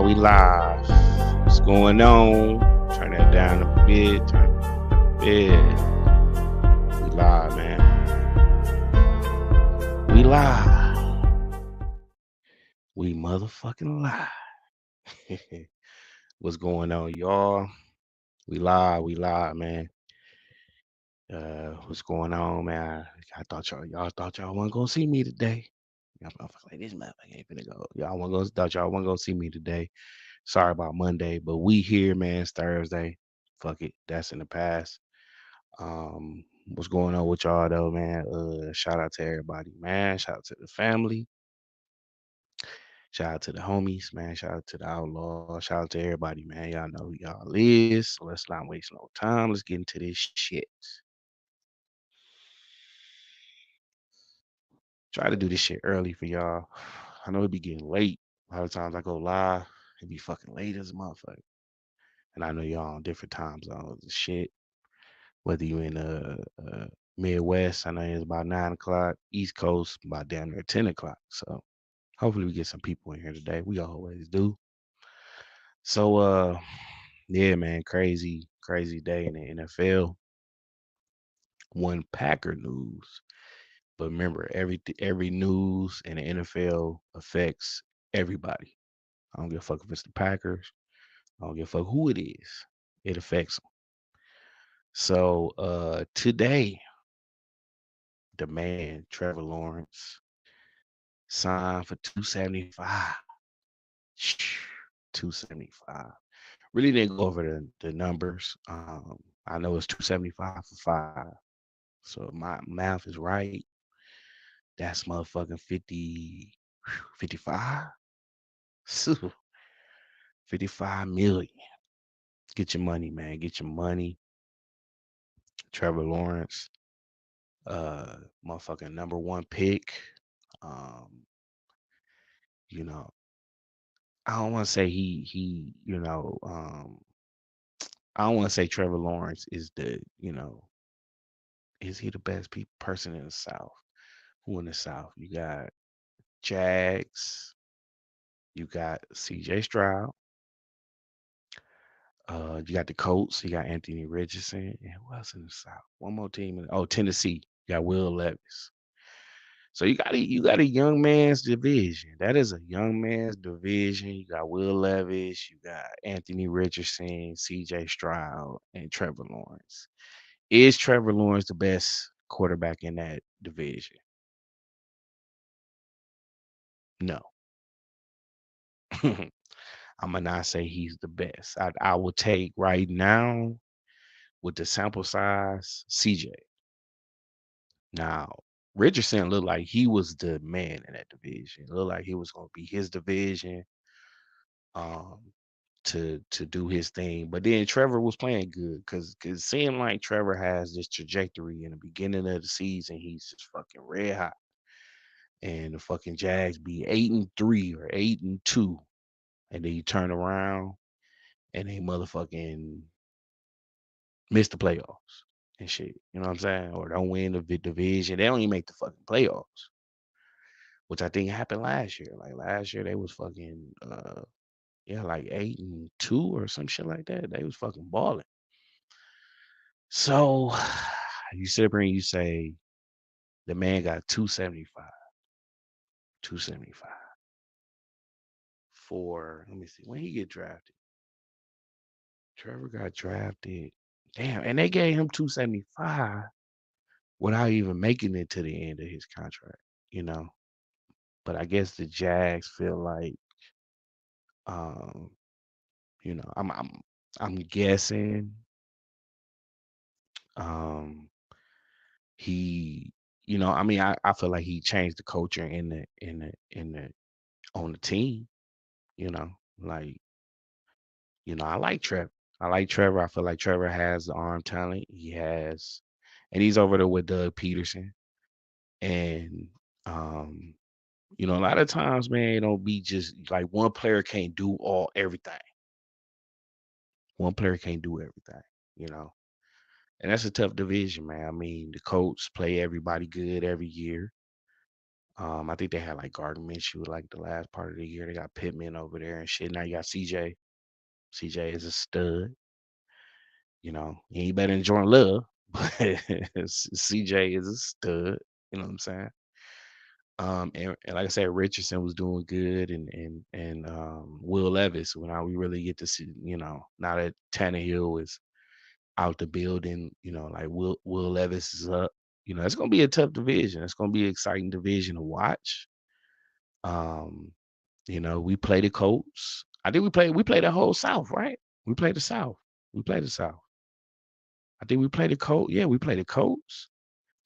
We live. What's going on? Turn that down a bit. We live, man. We live. We motherfucking live. What's going on, y'all? We live, man. What's going on, man? I thought y'all thought y'all wasn't gonna see me today. Y'all motherfuckers like this motherfucker ain't finna go. Thought y'all wasn't gonna see me today. Sorry about Monday, but we here, man. It's Thursday. Fuck it. That's in the past. What's going on with y'all though, man? Shout out to everybody, man. Shout out to the family. Shout out to the homies, man. Shout out to the outlaw. Shout out to everybody, man. Y'all know who y'all is. So let's not waste no time. Let's get into this shit. Try to do this shit early for y'all. I know it be getting late. A lot of times I go live, it be fucking late as a motherfucker. And I know y'all on different time zones and shit. Whether you in Midwest, I know it's about 9 o'clock. East Coast, about damn near 10 o'clock. So hopefully we get some people in here today. We always do. So yeah, man, crazy day in the NFL. One Packer news. But remember, every news in the NFL affects everybody. I don't give a fuck if it's the Packers. I don't give a fuck who it is. It affects them. So today, the man, Trevor Lawrence, signed for 275. 275. Really didn't go over the numbers. I know it's 275 for 5. So if my math is right, that's motherfucking 50, 55. 55 million. Get your money, man. Get your money. Trevor Lawrence, motherfucking number one pick. Um, you know, I don't want to say I don't want to say Trevor Lawrence is is he the best person in the South? Who in the South? You got Jags, you got CJ Stroud, you got the Colts, you got Anthony Richardson, and who else in the South? One more team Tennessee. You got Will Levis. So you got a young man's division. That is a young man's division. You got Will Levis, you got Anthony Richardson, CJ Stroud, and Trevor Lawrence. Is Trevor Lawrence the best quarterback in that division? No. I'm gonna not say he's the best. I will take right now with the sample size CJ. Now Richardson looked like he was the man in that division. It looked like he was gonna be his division. Um, to do his thing. But then Trevor was playing good because it seemed like Trevor has this trajectory in the beginning of the season. He's just fucking red hot. And the fucking Jags be 8-3 or 8-2. And then you turn around and they motherfucking miss the playoffs and shit. You know what I'm saying? Or don't win the division. They don't even make the fucking playoffs. Which I think happened last year. Like last year they was fucking yeah, like 8-2 or some shit like that. They was fucking balling. So you sit up here and you say the man got 275. 275 for, let me see, when he get drafted. Trevor got drafted. Damn, and they gave him 275 without even making it to the end of his contract, you know. But I guess the Jags feel like um, I'm guessing um he I feel like he changed the culture in the on the team, you know, like, I like Trevor. I like Trevor. I feel like Trevor has the arm talent. And he's over there with Doug Peterson. And, um, a lot of times, man, it don't be just like one player can't do everything. One player can't do everything, you know. And that's a tough division, man. I mean, the Colts play everybody good every year. I think they had like Gardner Minshew like the last part of the year. They got Pittman over there and shit. Now you got CJ. CJ is a stud. You know, he ain't better than Jordan Love, but CJ is a stud. You know what I'm saying? And like I said, Richardson was doing good, and Will Levis. When now we really get to see, now that Tannehill is out the building, like Will Levis is up. It's gonna be a tough division. It's gonna be an exciting division to watch. Um, we play the Colts. I think we played the whole South, right? We played the South. We played the South. I think we played the Colts. Yeah, we played the Colts,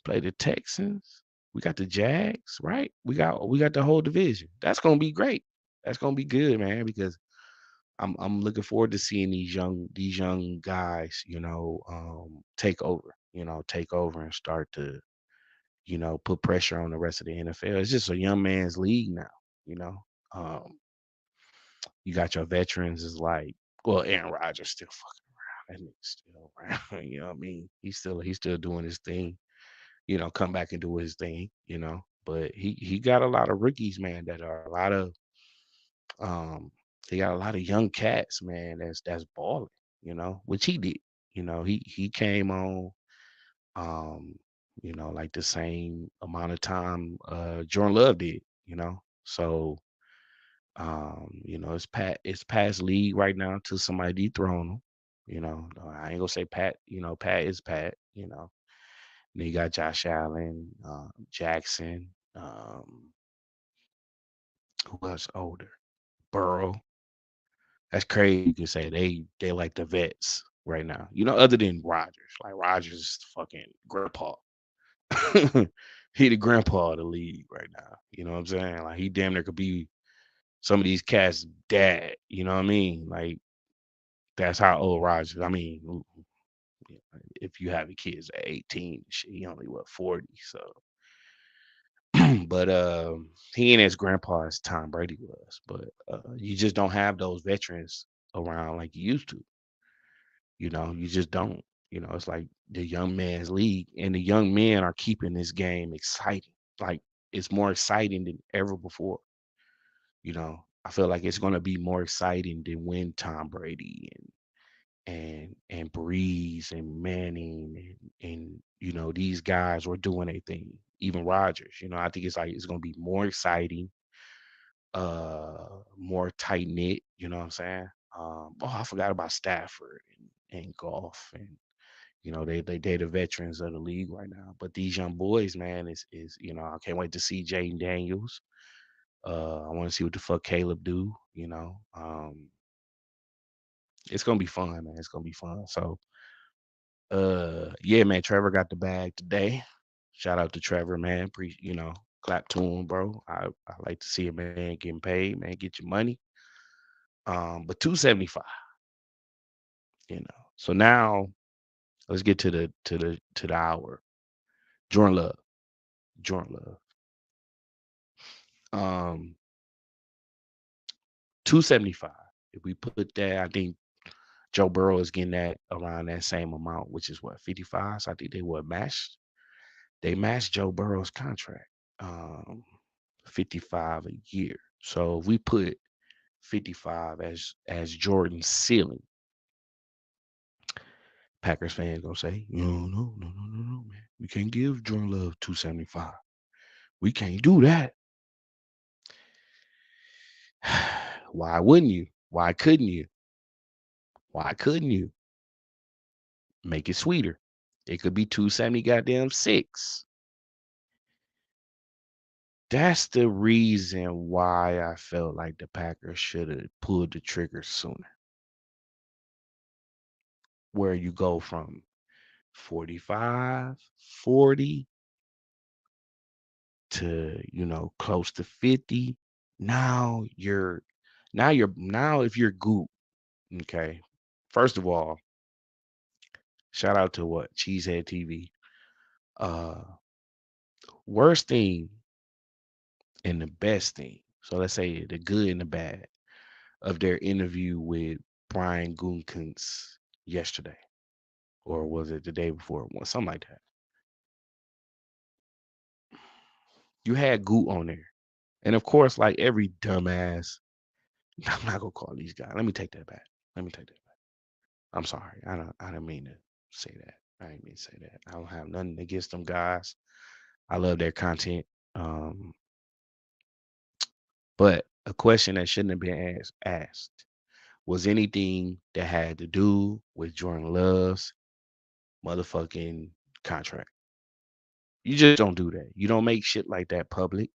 played the Texans. We got the Jags, right? We got the whole division. That's gonna be great. That's gonna be good, man, because I'm looking forward to seeing these young guys, take over and start to, put pressure on the rest of the NFL. It's just a young man's league now, you know. Um, you got your veterans is like, well, Aaron Rodgers still fucking around. That nigga's still around. You know what I mean? He's still doing his thing, come back and do his thing. But he got a lot of rookies, man, that are a lot of um he got a lot of young cats, man, that's balling, which he did. He came on um, like the same amount of time Jordan Love did. So it's past league right now till somebody dethrone him. I ain't gonna say Pat, Pat is Pat. Then you got Josh Allen, Jackson, who else older? Burrow. That's crazy. You can say they like the vets right now. Other than Rodgers. Like Rodgers is fucking grandpa. He the grandpa of the league right now. You know what I'm saying? Like he damn near could be some of these cats' dad. You know what I mean? Like that's how old Rodgers. I mean, if you have kids at 18, shit, he only what 40. So, but he ain't as grandpa as Tom Brady was. But you just don't have those veterans around like you used to. You just don't. It's like the young man's league, and the young men are keeping this game exciting. Like it's more exciting than ever before. I feel like it's gonna be more exciting than when Tom Brady and Breeze and Manning and these guys were doing a thing. Even Rodgers. I think it's gonna be more exciting, more tight knit. You know what I'm saying? I forgot about Stafford and golf and they the veterans of the league right now. But these young boys, man, is I can't wait to see Jaden Daniels. I want to see what the fuck Caleb do. It's gonna be fun, man. It's gonna be fun. So, yeah, man. Trevor got the bag today. Shout out to Trevor, man. Clap to him, bro. I like to see a man getting paid, man. Get your money. But 275. So now let's get to the hour. Jordan Love. Jordan Love. 275. If we put that, I think Joe Burrow is getting that around that same amount, which is what 55. So I think they matched Joe Burrow's contract, 55 a year. So if we put 55 as Jordan's ceiling, Packers fans gonna say, no, man. We can't give Jordan Love 275. We can't do that. Why wouldn't you? Why couldn't you? Why couldn't you? Make it sweeter. It could be 270 goddamn 6. That's the reason why I felt like the Packers should have pulled the trigger sooner. Where you go from 45, 40 to, close to 50. Now if you're Goop, okay. First of all, shout out to what? Cheesehead TV. Uh Worst thing and the best thing. So let's say the good and the bad of their interview with Brian Gutekunst yesterday, or was it the day before? Something like that. You had Goot on there. And of course, like every dumbass, I'm not gonna call these guys. Let me take that back. Let me take that back. I'm sorry. I didn't mean to say that. I didn't mean to say that. I don't have nothing against them guys. I love their content. Um, but a question that shouldn't have been asked was anything that had to do with Jordan Love's motherfucking contract. You just don't do that. You don't make shit like that public.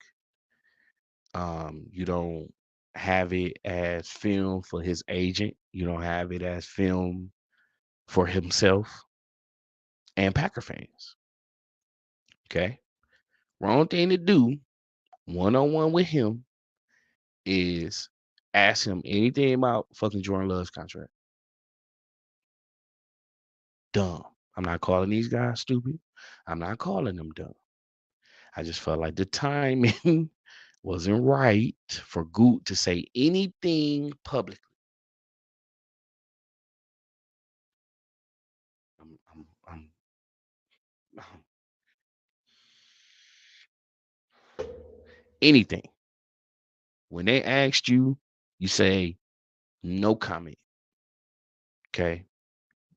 You don't have it as film for his agent. You don't have it as film for himself and Packer fans. Okay. Wrong thing to do one on one with him is ask him anything about fucking Jordan Love's contract. Dumb. I'm not calling these guys stupid. I'm not calling them dumb. I just felt like the timing wasn't right for Goot to say anything publicly. I'm, I'm, I'm, anything. When they asked you, you say no comment. Okay.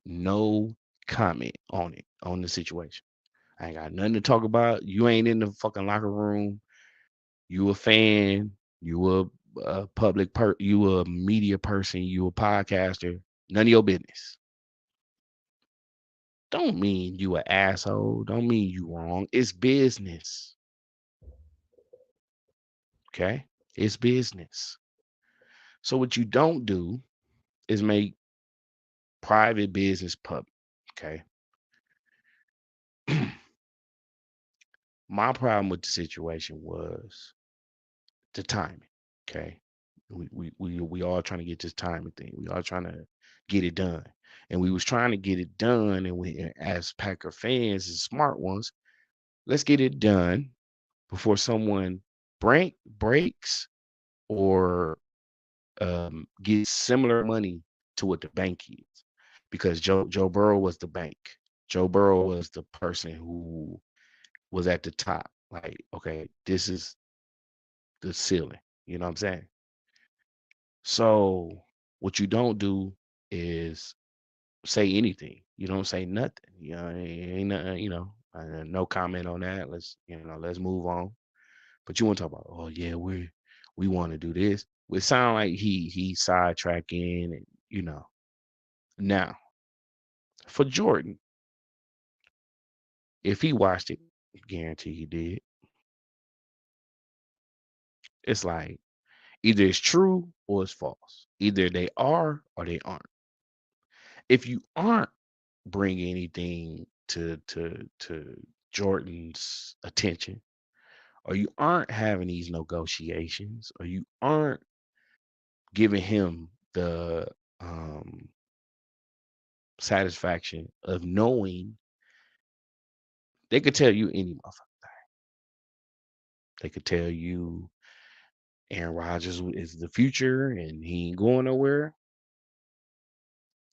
No comment on it, on the situation. I ain't got nothing to talk about. You ain't in the fucking locker room. You a fan. You a you a media person. You a podcaster. None of your business. Don't mean you an asshole. Don't mean you wrong. It's business. Okay? It's business. So what you don't do is make private business public. Okay. My problem with the situation was the timing. Okay. We all trying to get this timing thing. We all trying to get it done. And we was trying to get it done. And we as Packer fans and smart ones, let's get it done before someone breaks or gets similar money to what the bank is. Because Joe Burrow was the bank. Joe Burrow was the person who was at the top. Like, okay, this is the ceiling. You know what I'm saying? So what you don't do is say anything. You don't say nothing. You know, ain't nothing, no comment on that. Let's move on. But you want to talk about, oh yeah, we want to do this. It sound like he sidetracking and Now, for Jordan, if he watched it, guarantee he did. It's like either it's true or it's false. Either they are or they aren't. If you aren't bringing anything to Jordan's attention, or you aren't having these negotiations, or you aren't giving him the satisfaction of knowing they could tell you any motherfucker. They could tell you Aaron Rodgers is the future and he ain't going nowhere.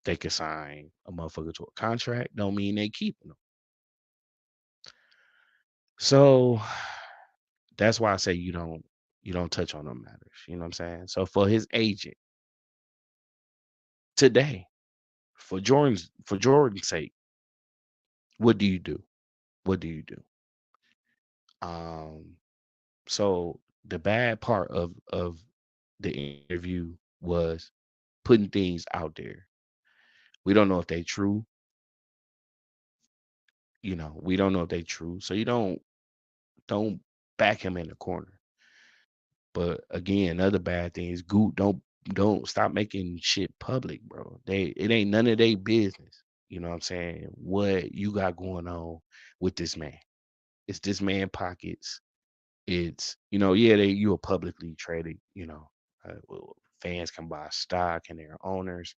They could sign a motherfucker to a contract. Don't mean they keeping them. So that's why I say you don't touch on them matters. You know what I'm saying? So for his agent today, for Jordan's sake, what do you do? What do you do? Um, so the bad part of the interview was putting things out there. We don't know if they true. We don't know if they true. So you don't back him in the corner. But again, another bad thing is Goot don't stop making shit public, bro. It ain't none of their business. You know what I'm saying? What you got going on with this man? It's this man pockets. It's yeah, you are publicly traded. Well, fans can buy stock and their owners,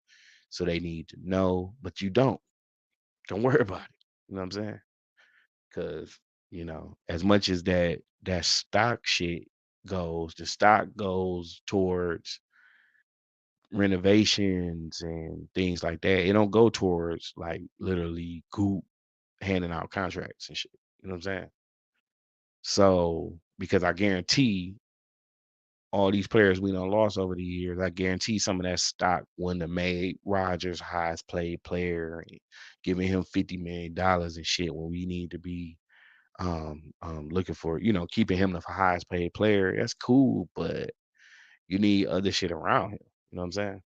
so they need to know. But you don't. Don't worry about it. You know what I'm saying? Because as much as that stock shit goes, the stock goes towards renovations and things like that. It don't go towards like literally Goop handing out contracts and shit. You know what I'm saying? So because I guarantee all these players we done lost over the years, I guarantee some of that stock wouldn't have made Rodgers highest paid player, and giving him $50 million and shit when we need to be looking for, keeping him the highest paid player. That's cool, but you need other shit around him. You know what I'm saying?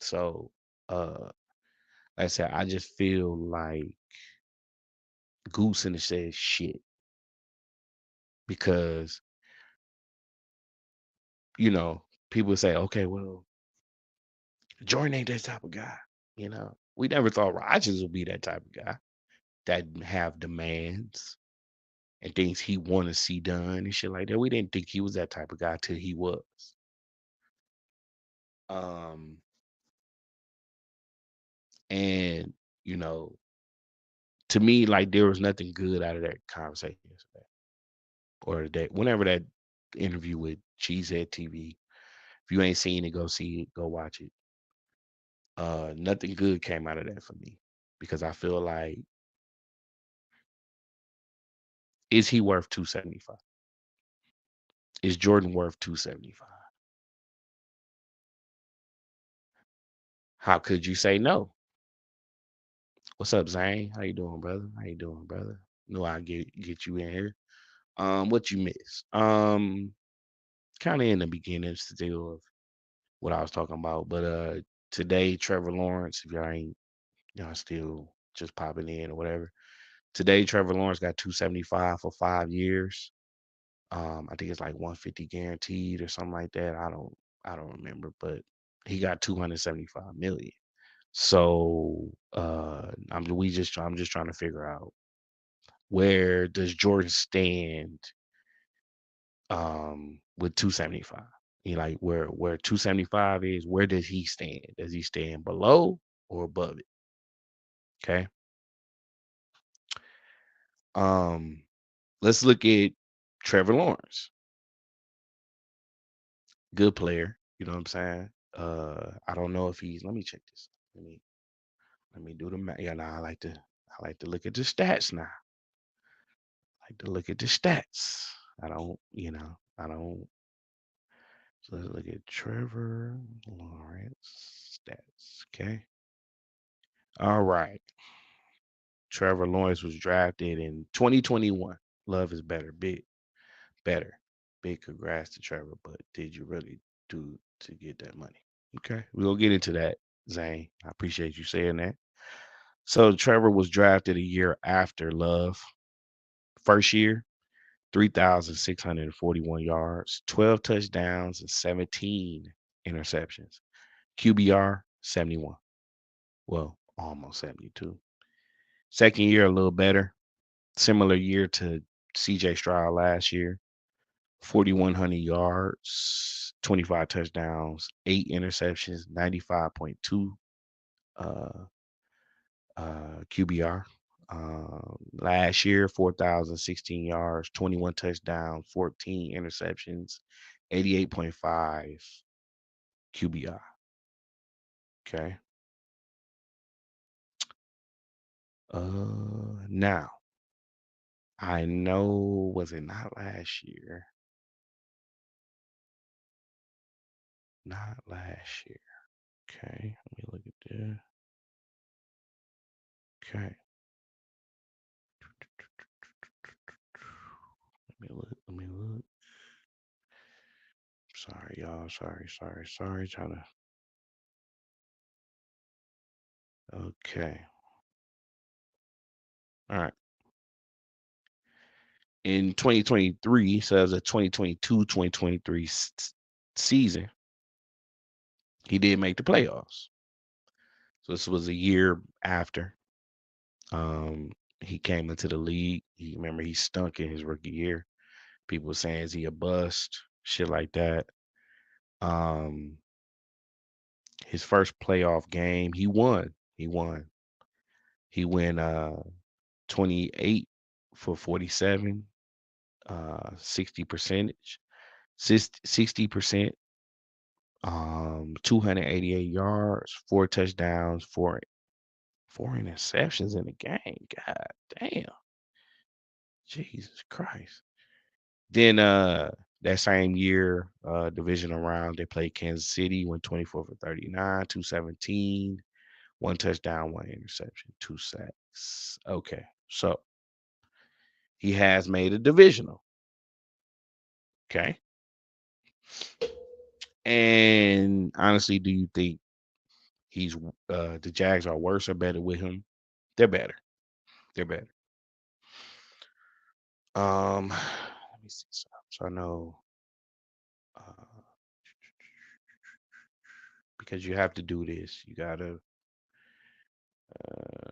So uh like I said, I just feel like Goose in the shed shit because, you know, people say, okay, well, Jordan ain't that type of guy. We never thought Rodgers would be that type of guy that have demands and things he want to see done and shit like that. We didn't think he was that type of guy till he was. Um, and you know, to me, like there was nothing good out of that conversation yesterday or that whenever that interview with Cheesehead TV. If you ain't seen it, go see it, go watch it. Nothing good came out of that for me because I feel like, is he worth 275? Is Jordan worth 275? How could you say no? What's up, Zane? How you doing, brother? How you doing, brother? Know I get you in here. What you miss? Kind of in the beginning still of what I was talking about, but today Trevor Lawrence, if y'all still just popping in or whatever. Today Trevor Lawrence got 275 for 5 years. I think it's like 150 guaranteed or something like that. I don't remember, but he got 275 million. So I'm just trying to figure out, where does Jordan stand with 275? Like where 275 is, where does he stand? Does he stand below or above it? Okay. Um let's look at Trevor Lawrence. Good player, you know what I'm saying? I don't know if he's, let me check this. Let me do the math. Yeah, now I like to look at the stats now. I like to look at the stats. I don't. So let's look at Trevor Lawrence stats. Okay. All right. Trevor Lawrence was drafted in 2021. Love is better. Big, better. Big congrats to Trevor, but did you really do to get that money? Okay. We're going to get into that, Zane. I appreciate you saying that. So Trevor was drafted a year after Love. First year, 3,641 yards, 12 touchdowns, and 17 interceptions. QBR, 71. Well, almost 72. Second year, a little better. Similar year to CJ Stroud last year. 4,100 yards, 25 touchdowns, 8 interceptions, 95.2 uh, QBR. Last year, 4,016 yards, 21 touchdowns, 14 interceptions, 88.5 QBR. Okay. Now I know, was it not last year? Not last year. Okay, let me look at this. Okay. Let me look. Sorry, y'all. Sorry. Trying to. Okay. All right. In 2023, so as a 2022-2023 season, he did make the playoffs. So this was a year after he came into the league. Remember, he stunk in his rookie year. People were saying, is he a bust? Shit like that. Um, his first playoff game, he won. He went 28 for 47, 60 percentage, 60%, 288 yards, 4 touchdowns, four interceptions in the game. God damn. Jesus Christ. Then that same year, divisional round, they played Kansas City, went 24 for 39, 217, one touchdown, one interception, two sacks. Okay, so he has made a divisional. Okay. And honestly, do you think he's the Jags are worse or better with him? They're better. They're better. Let me see. So I know uh, because you have to do this. You gotta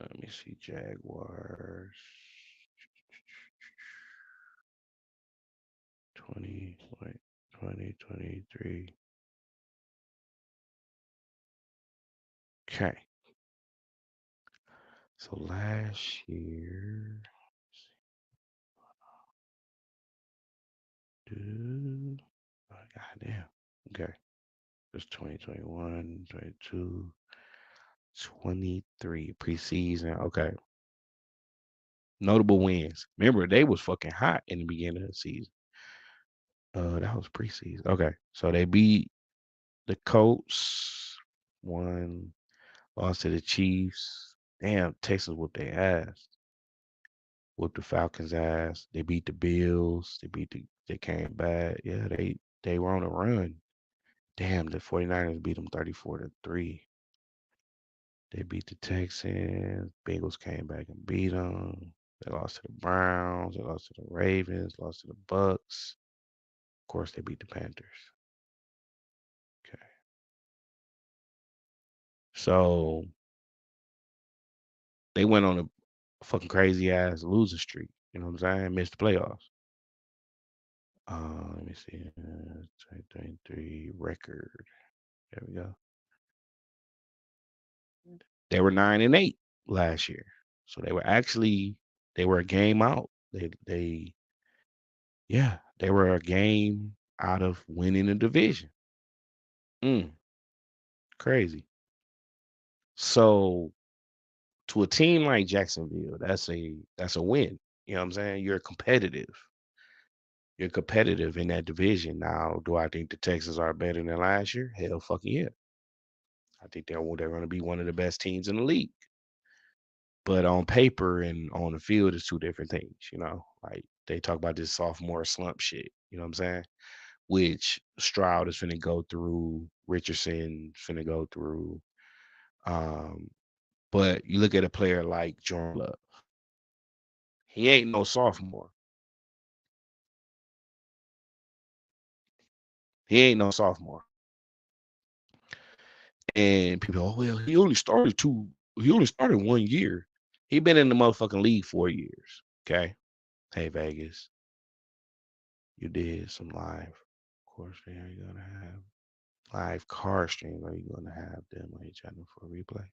let me see. Jaguars 20 wait, 2023. Okay. So last year, dude, oh, goddamn. Okay. It's 2021, 22, 23 preseason. Okay. Notable wins. Remember, they was fucking hot in the beginning of the season. That was preseason. Okay. So they beat the Colts, won, lost to the Chiefs. Damn, Texas whooped their ass. Whooped the Falcons' ass. They beat the Bills. They came back. Yeah, they were on a run. Damn, the 49ers beat them 34-3. They beat the Texans. Bengals came back and beat them. They lost to the Browns. They lost to the Ravens. Lost to the Bucks. Of course, they beat the Panthers. Okay. So they went on a fucking crazy ass losing streak. You know what I'm saying? Missed the playoffs. Let me see. 2023 record. There we go. They were 9-8 last year. So they were a game out. They were a game out of winning the division. Mm, crazy. So to a team like Jacksonville, that's a win. You know what I'm saying? You're competitive. You're competitive in that division. Now, do I think the Texans are better than last year? Hell fucking yeah. I think they're going to be one of the best teams in the league. But on paper and on the field is two different things, you know. Like they talk about this sophomore slump shit, you know what I'm saying? Which Stroud is finna go through, Richardson finna go through. Um, but you look at a player like Jordan Love, he ain't no sophomore. He ain't no sophomore. And people, oh well, he only started 1 year. He been in the motherfucking league 4 years. Okay. Hey Vegas, you did some live. Of course, they are gonna have live car stream. Are you gonna have them on your channel for a replay?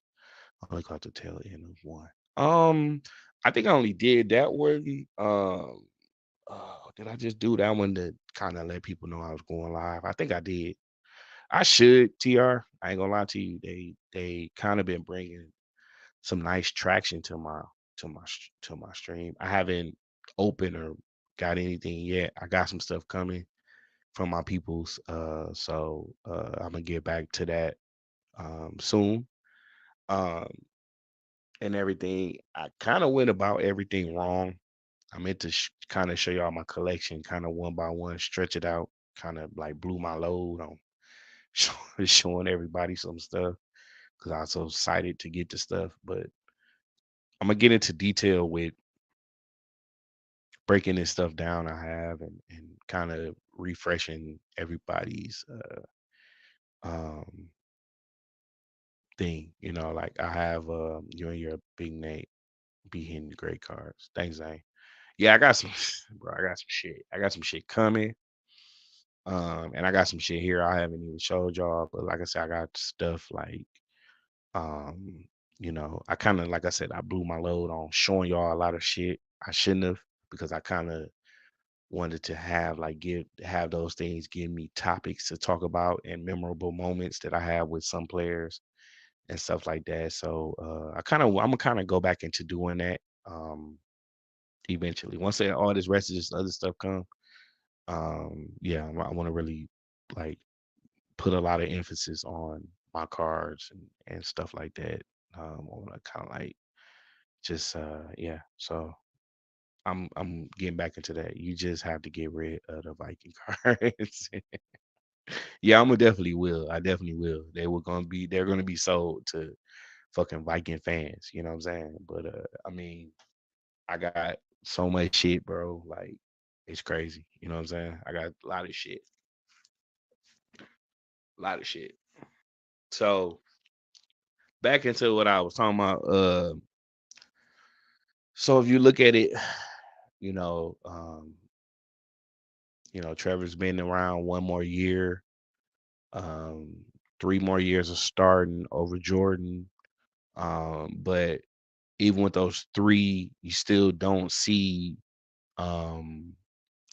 I only caught the tail end of one. I think I only did that worthy. Did I just do that one to kind of let people know I was going live? I think I did. I should, TR. I ain't gonna lie to you. They kind of been bringing some nice traction to my stream. I haven't opened or got anything yet. I got some stuff coming from my peoples. I'm gonna get back to that soon. Um and everything. I kind of went about everything wrong. I meant to kind of show y'all my collection, kind of one by one, stretch it out, kind of like blew my load on showing everybody some stuff because I was so excited to get the stuff. But I'm gonna get into detail with breaking this stuff down I have and kind of refreshing everybody's um thing. You know, like I have you and your big Nate be hitting the great cards. Thanks, Zane. Yeah, I got some bro, I got some shit. I got some shit coming. And I got some shit here I haven't even showed y'all. But like I said, I got stuff like um, I kind of like I said, I blew my load on showing y'all a lot of shit I shouldn't have because I kind of wanted to have those things give me topics to talk about and memorable moments that I have with some players and stuff like that. So I'm gonna kind of go back into doing that eventually. Once all this rest of this other stuff come, Yeah, I want to really like put a lot of emphasis on my cards and stuff like that. I want to kind of like just yeah. So I'm getting back into that. You just have to get rid of the Viking cards. Yeah, I'm gonna definitely will. I definitely will. They're gonna be sold to fucking Viking fans. You know what I'm saying? But I mean, I got so much shit, bro. Like it's crazy. You know what I'm saying? I got a lot of shit. A lot of shit. So back into what I was talking about. So if you look at it, you know, Trevor's been around one more year, um, 3 more years of starting over Jordan. But even with those three, you still don't see, um,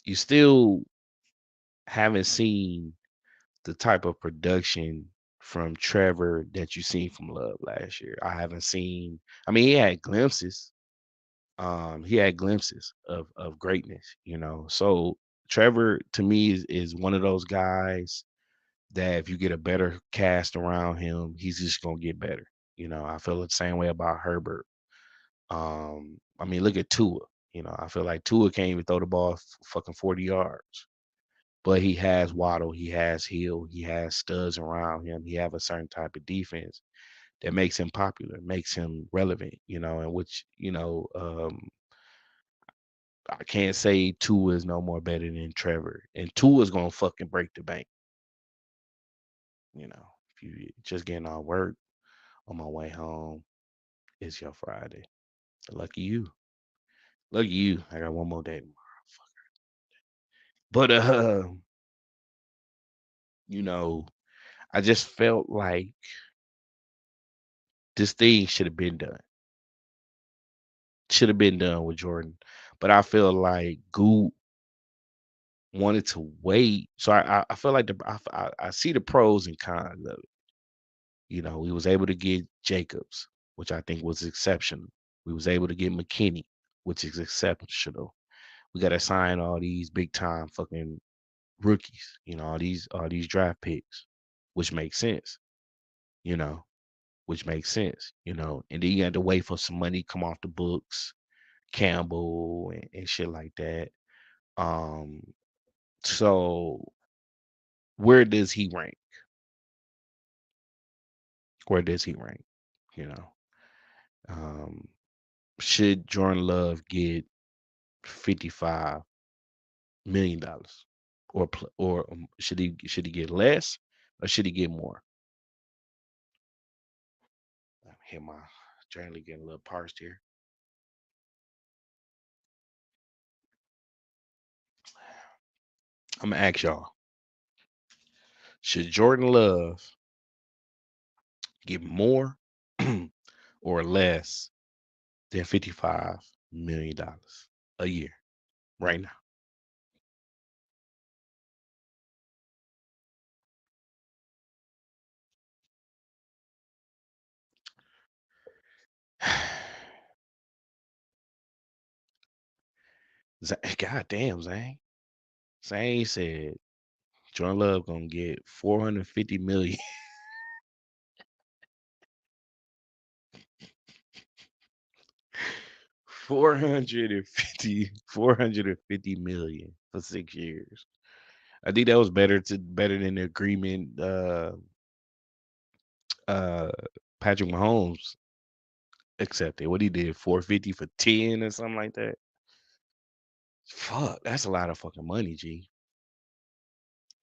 you still haven't seen the type of production from Trevor that you seen from Love last year. I haven't seen. I mean, he had glimpses. He had glimpses of greatness. So Trevor to me is one of those guys that if you get a better cast around him, he's just gonna get better. I feel the same way about Herbert. I mean, look at Tua. I feel like Tua can't even throw the ball fucking 40 yards. But he has Waddle, he has Hill, he has studs around him. He have a certain type of defense that makes him popular, makes him relevant, and which, I can't say Tua is no more better than Trevor. And Tua is gonna fucking break the bank. If you just getting off work on my way home, it's your Friday. Lucky you. Lucky you. I got one more day tomorrow. But you know, I just felt like this thing should have been done. Should have been done with Jordan. But I feel like Goot wanted to wait. So I feel like I see the pros and cons of it. We was able to get Jacobs, which I think was exceptional. We was able to get McKinney, which is exceptional. We got to sign all these big time fucking rookies, all these draft picks, which makes sense, you know, which makes sense, and then you had to wait for some money to come off the books, Campbell and shit like that. Um, so where does he rank? Where does he rank? You know, um, should Jordan Love get $55 million, or should he get less, or should he get more? I hear my journey getting a little parsed here. I'm gonna ask y'all: should Jordan Love get more or less than $55 million a year right now? God damn, Zane. Zane said Jordan Love gonna get 450 million. 450 million for 6 years. I think that was better than the agreement uh Patrick Mahomes accepted. What he did, 450 for 10 or something like that. Fuck, that's a lot of fucking money, G.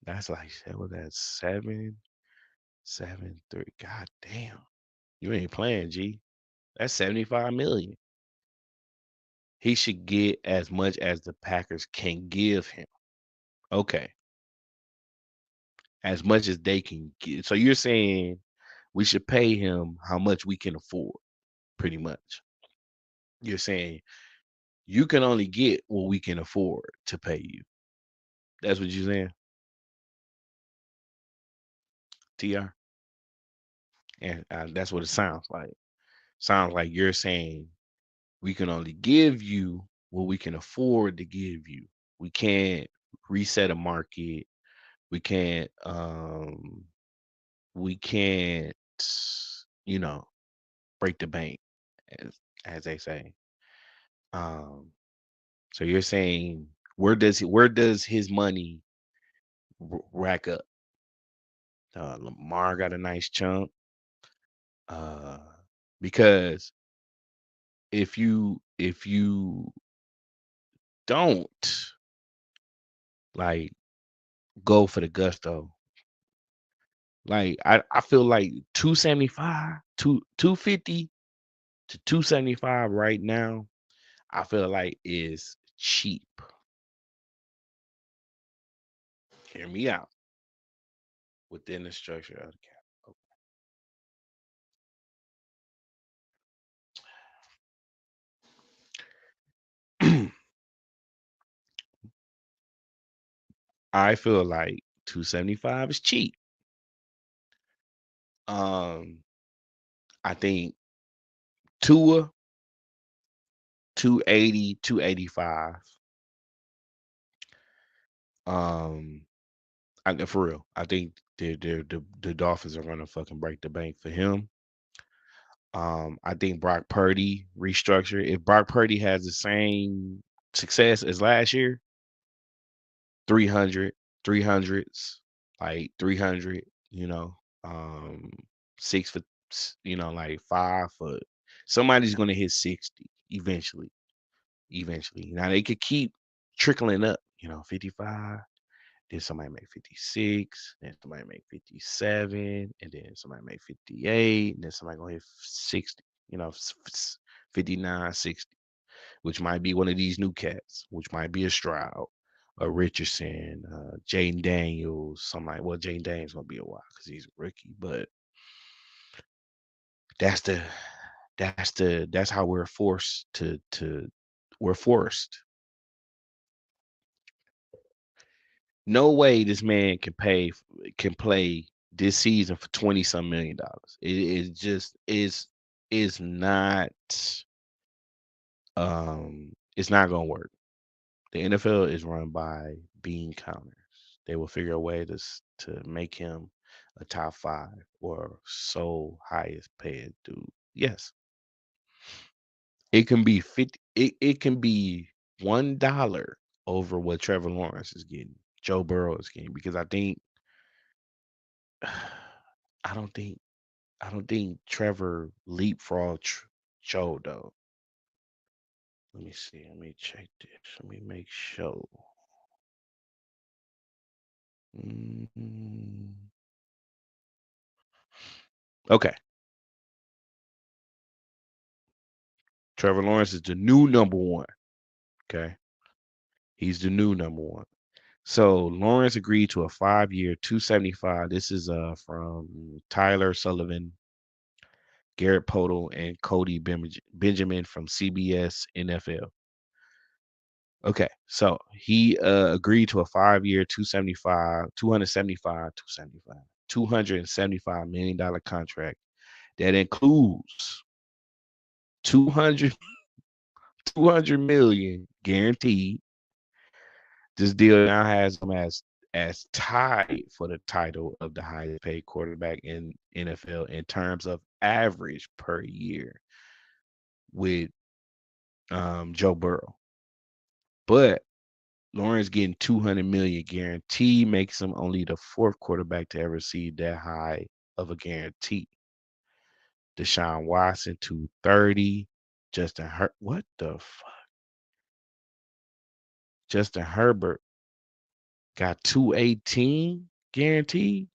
That's like what that 7, 7, 3. God damn. You ain't playing, G. That's 75 million. He should get as much as the Packers can give him. Okay. As much as they can get. So you're saying we should pay him how much we can afford, pretty much. You're saying you can only get what we can afford to pay you. That's what you're saying, TR? And that's what it sounds like. Sounds like you're saying we can only give you what we can afford to give you. We can't. reset a market. We can't we can't, you know, break the bank, as they say. Um, so you're saying where does his money rack up? Lamar got a nice chunk. Uh, because if you don't like go for the gusto, like I feel like 275, 250 to 275 right now, I feel like is cheap. Hear me out. Within the structure of the cap. I feel like 275 is cheap. Um, I think Tua 280, 285. Um, for real, I think the Dolphins are gonna fucking break the bank for him. I think Brock Purdy restructure. If Brock Purdy has the same success as last year, 300, 300s, like 300, um, 6 foot, like 5 foot. Somebody's gonna hit 60 eventually. Eventually. Now they could keep trickling up, 55, then somebody make 56, then somebody make 57, and then somebody make 58, and then somebody gonna hit 60, 59, 60, which might be one of these new cats, which might be a Stroud, a Richardson, Jaden Daniels, somebody. Well, Jaden Daniels gonna be a while because he's a rookie, but that's the that's how we're forced to we're forced. No way this man can play this season for 20 some $1 million. It is just is not it's not gonna work. The NFL is run by bean counters. They will figure a way to make him a top 5 or so highest paid dude. Yes, it can be 50. It can be $1 over what Trevor Lawrence is getting, Joe Burrow is getting, because I don't think I don't think Trevor leapfrogged Joe though. Let me see. Let me check this. Let me make sure. Mm, okay. Trevor Lawrence is the new number one. Okay. He's the new number one. So Lawrence agreed to a 5-year, 275. This is from Tyler Sullivan, Garrett Podol, and Cody Benjamin from CBS NFL. Okay, so he agreed to a 5-year, 275 million dollar contract that includes 200 200 million guaranteed. This deal now has him as tied for the title of the highest paid quarterback in NFL in terms of average per year with Joe Burrow. But Lawrence getting 200 million guarantee makes him only the 4th quarterback to ever receive that high of a guarantee. Deshaun Watson 230. What the fuck? Justin Herbert got 218 guaranteed.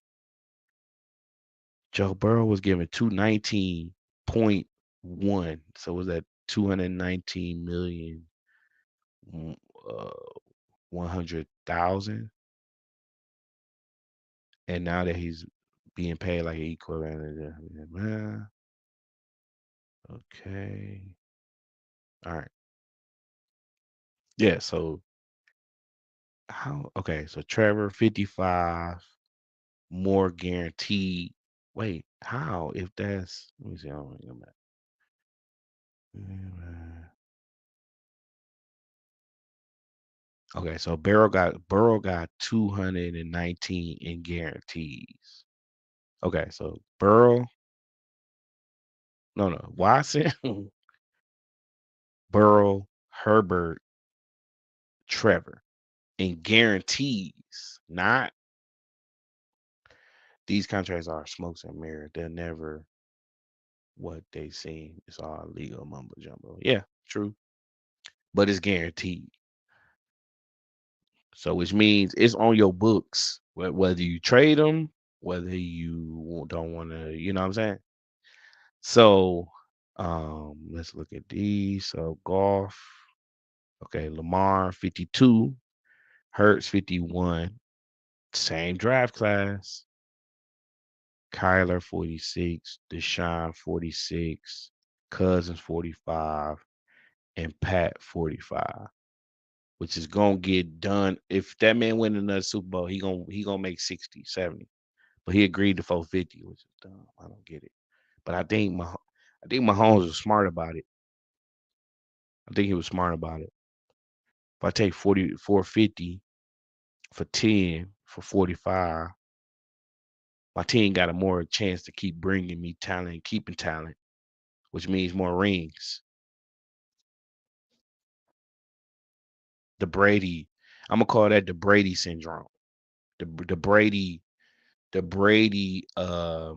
Joe Burrow was given 219.1. So was that 219 million uh 100,000? And now that he's being paid like an equivalent, okay. All right. Yeah, so how okay, so Trevor 55 more guaranteed. Wait, how if that's let me see, I don't go back. Okay, so Burrow got 219 in guarantees. Okay, so Burrow, no, Watson, Burrow, Herbert, Trevor in guarantees. Not these contracts are smokes and mirrors. They're never what they seem. It's all legal mumbo jumbo. Yeah, true, but it's guaranteed. So which means it's on your books, whether you trade them, whether you don't want to, you know what I'm saying? So let's look at these. So golf, okay, Lamar 52, Hurts 51, same draft class. Kyler 46, Deshaun 46, Cousins 45, and Pat 45, which is gonna get done. If that man win another Super Bowl, he gonna make 60, 70. But he agreed to 450, which is dumb. I don't get it. But I think Mahomes was smart about it. I think he was smart about it. If I take 450 for 10 for 45, my team got a more chance to keep bringing me talent, keeping talent, which means more rings. The Brady, I'm gonna call that the Brady syndrome. The Brady, the Brady, the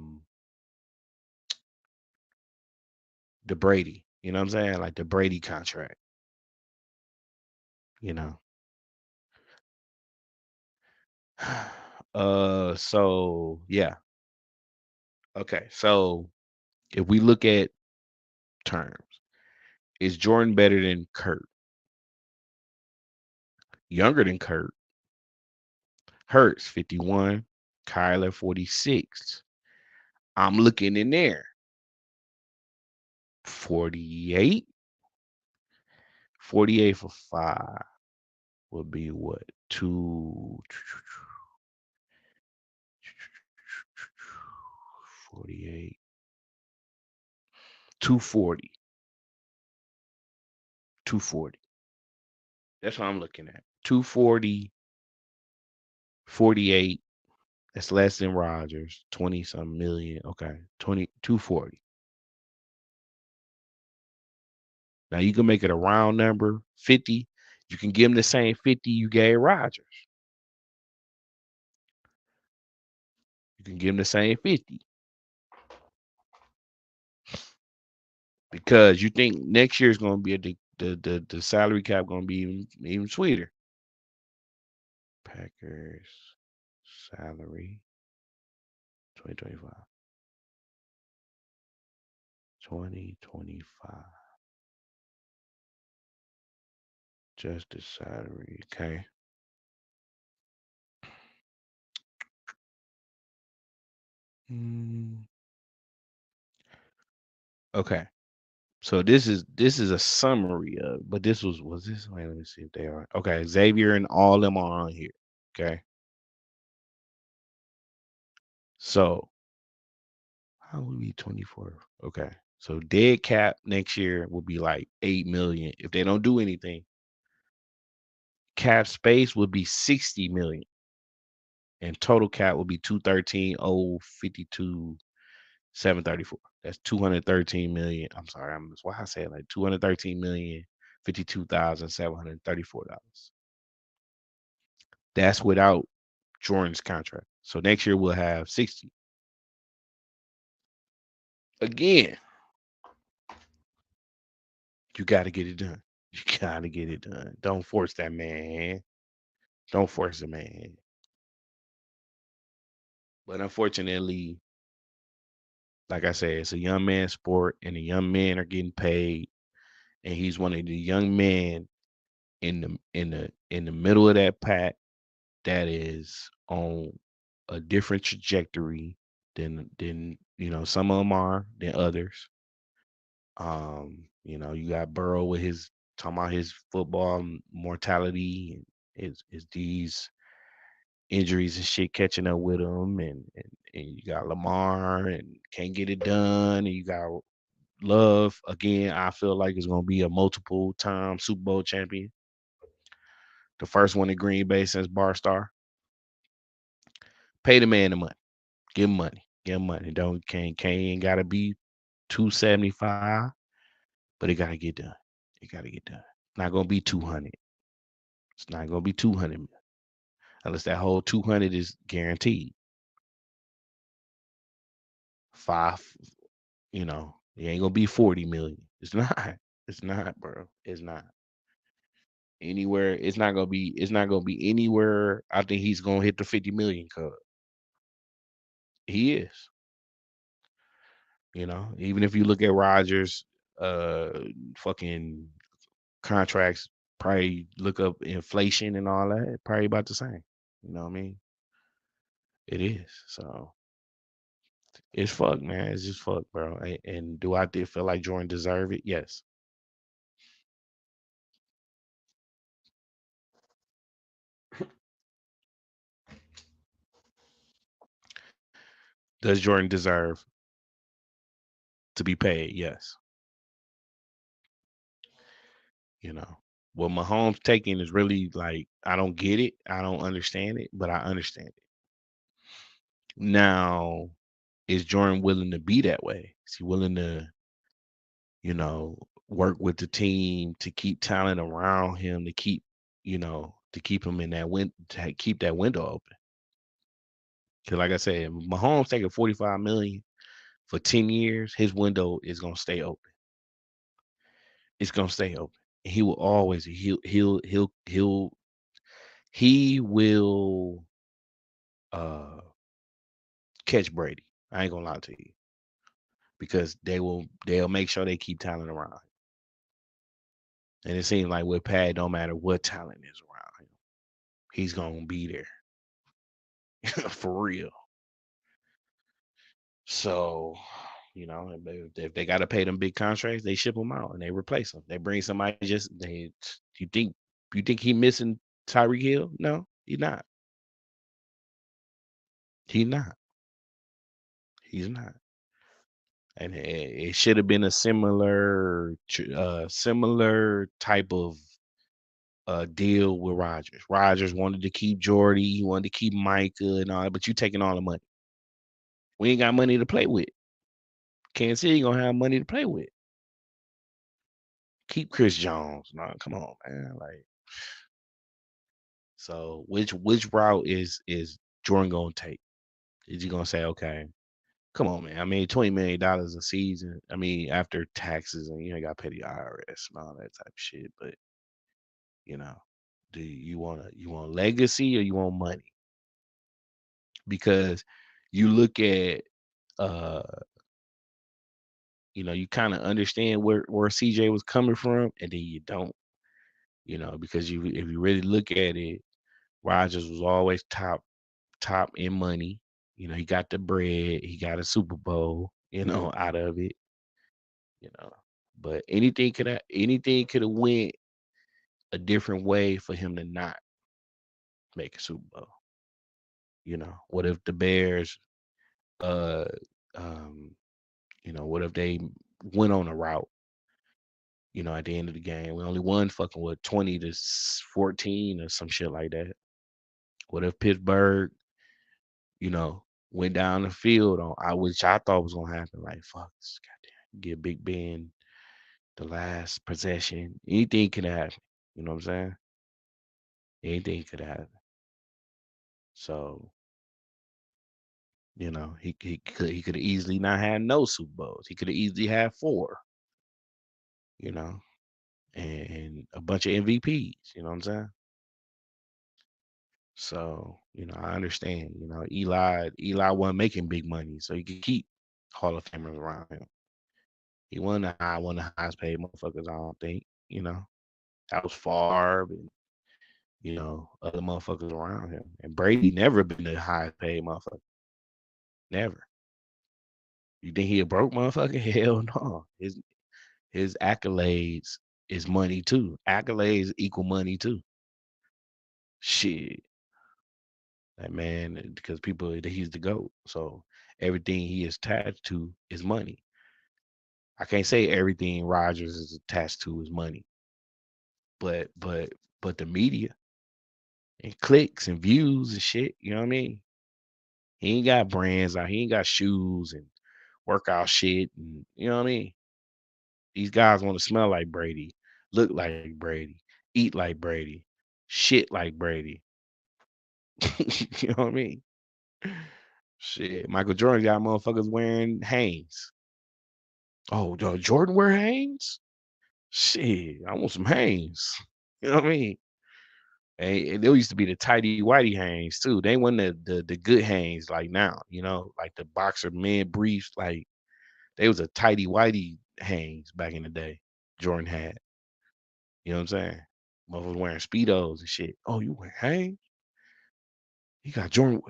Brady. You know what I'm saying? Like the Brady contract. You know. So yeah. Okay. So if we look at terms, is Jordan better than Kurt? Younger than Kurt? Hurts 51, Kyler 46. I'm looking in there. 48. 48 for 5 would be what? 48. 240. 240. That's what I'm looking at. 240, 48. That's less than Rogers. 20 some million. Okay. 240. Now you can make it a round number, 50. You can give him the same 50 you gave Rogers. You can give him the same 50. Because you think next year is going to be the salary cap going to be even sweeter. Packers salary 2025. 2025. Just the salary. Okay. Mm, okay. So this is a summary of, but this was this. Wait, let me see if they are okay. Xavier and all them are on here. Okay. So how would be 24? Okay. So dead cap next year will be like 8 million if they don't do anything. Cap space would be 60 million, and total cap will be 213,052 734. That's 213 million. I'm sorry, that's why I said like 213 million 52,734 dollars. That's without Jordan's contract. So next year we'll have 60. Again, you got to get it done. You got to get it done. Don't force that man. Don't force the man. But unfortunately, like I said, it's a young man sport, and the young men are getting paid, and he's one of the young men in the middle of that pack that is on a different trajectory than some of them are than others. You got Burrow with his talking about his football mortality and is these injuries and shit catching up with him, and you got Lamar and can't get it done, and you got Love again. I feel like it's gonna be a multiple time Super Bowl champion. The first one in Green Bay since Barstar. Pay the man the money. Give him money. Give him money. Don't can't ain't gotta be 275, but it gotta get done. It gotta get done. Not gonna be 200. It's not gonna be 200 unless that whole 200 is guaranteed. Five, it ain't gonna be 40 million. It's not. It's not, bro. It's not. Anywhere, it's not gonna be anywhere. I think he's gonna hit the 50 million cut. He is. Even if you look at Rogers, uh fucking contracts, probably look up inflation and all that, probably about the same. You know what I mean? It is. So it's fuck, man. It's just fuck, bro. And do I feel like Jordan deserve it? Yes. Does Jordan deserve to be paid? Yes. You know, what Mahomes taking is really like, I don't get it. I don't understand it, but I understand it. Now, is Jordan willing to be that way? Is he willing to, work with the team to keep talent around him, to keep him in that to keep that window open? Because like I said, Mahomes taking 45 million for 10 years, his window is gonna stay open. It's gonna stay open. He will always he will uh catch Brady. I ain't gonna lie to you. Because they'll make sure they keep talent around. And it seems like with Pat, no matter what talent is around him, he's gonna be there for real. So, if they got to pay them big contracts, they ship them out and they replace them. They bring somebody. You think he missing Tyreek Hill? No, he's not. He's not. He's not. And it should have been a similar type of deal with Rodgers. Rodgers wanted to keep Jordy, he wanted to keep Micah and all that, but you taking all the money. We ain't got money to play with. Kansas City gonna have money to play with. Keep Chris Jones. No, come on, man. Like, so which route is Jordan gonna take? Is he gonna say, okay, come on, man? I mean, $20 million a season. I mean, after taxes and you ain't got to pay the IRS and all that type of shit. But you know, do you want legacy or you want money? Because you look at uh you kind of understand where CJ was coming from, and then you don't, because if you really look at it, Rodgers was always top in money. He got the bread, he got a Super Bowl, out of it, you know. But anything could have went a different way for him to not make a Super Bowl. What if the Bears, uh, um, what if they went on a route? At the end of the game, we only won fucking 20-14 or some shit like that. What if Pittsburgh, you know, went down the field which I thought was gonna happen? Like, fuck, goddamn, get Big Ben the last possession. Anything could happen. You know what I'm saying? Anything could happen. So, he could have easily not had no Super Bowls. He could have easily had 4. You know, and a bunch of MVPs. You know what I'm saying? So, I understand. Eli wasn't making big money, so he could keep Hall of Famers around him. He wasn't one of the highest paid motherfuckers, I don't think. That was Favre and, other motherfuckers around him. And Brady never been the highest paid motherfucker. Never. You think he a broke motherfucker? Hell no. His accolades is money too. Accolades equal money too. Shit. That man, because he's the GOAT. So everything he is attached to is money. I can't say everything Rodgers is attached to is money, but the media. and clicks and views and shit. You know what I mean? He ain't got brands out. He ain't got shoes and workout shit. And you know what I mean? These guys want to smell like Brady, look like Brady, eat like Brady, shit like Brady. You know what I mean? Shit. Michael Jordan got motherfuckers wearing Hanes. Oh, Jordan wear Hanes? Shit, I want some Hanes. You know what I mean? And there used to be the tidy whitey Hanes too. They weren't the good Hanes like now, like the boxer men briefs. Like they was a tidy whitey Hanes back in the day. Jordan had. You know what I'm saying? Motherfuckers wearing speedos and shit. Oh, you wear Hanes? You got Jordan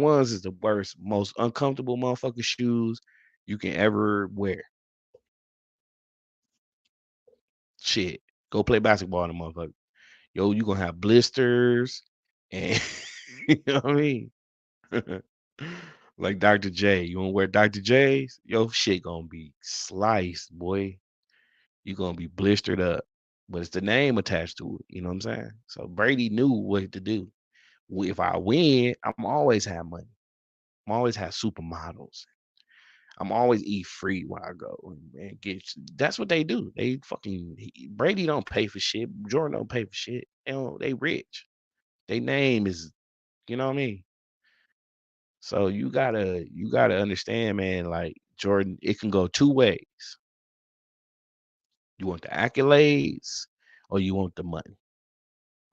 ones is the worst, most uncomfortable motherfucking shoes you can ever wear. Shit, go play basketball in the motherfucker. Yo, you gonna have blisters and you know what I mean? Like Dr. J. You wanna wear Dr. J's? Yo, shit gonna be sliced, boy. You gonna be blistered up. But it's the name attached to it. You know what I'm saying? So Brady knew what to do. If I win, I'm always have money. I'm always have supermodels. I'm always eat free when I go and get. That's what they do. They fucking Brady don't pay for shit. Jordan don't pay for shit. They rich. They name is, you know what I mean. So you gotta understand, man. Like Jordan, it can go two ways. You want the accolades, or you want the money.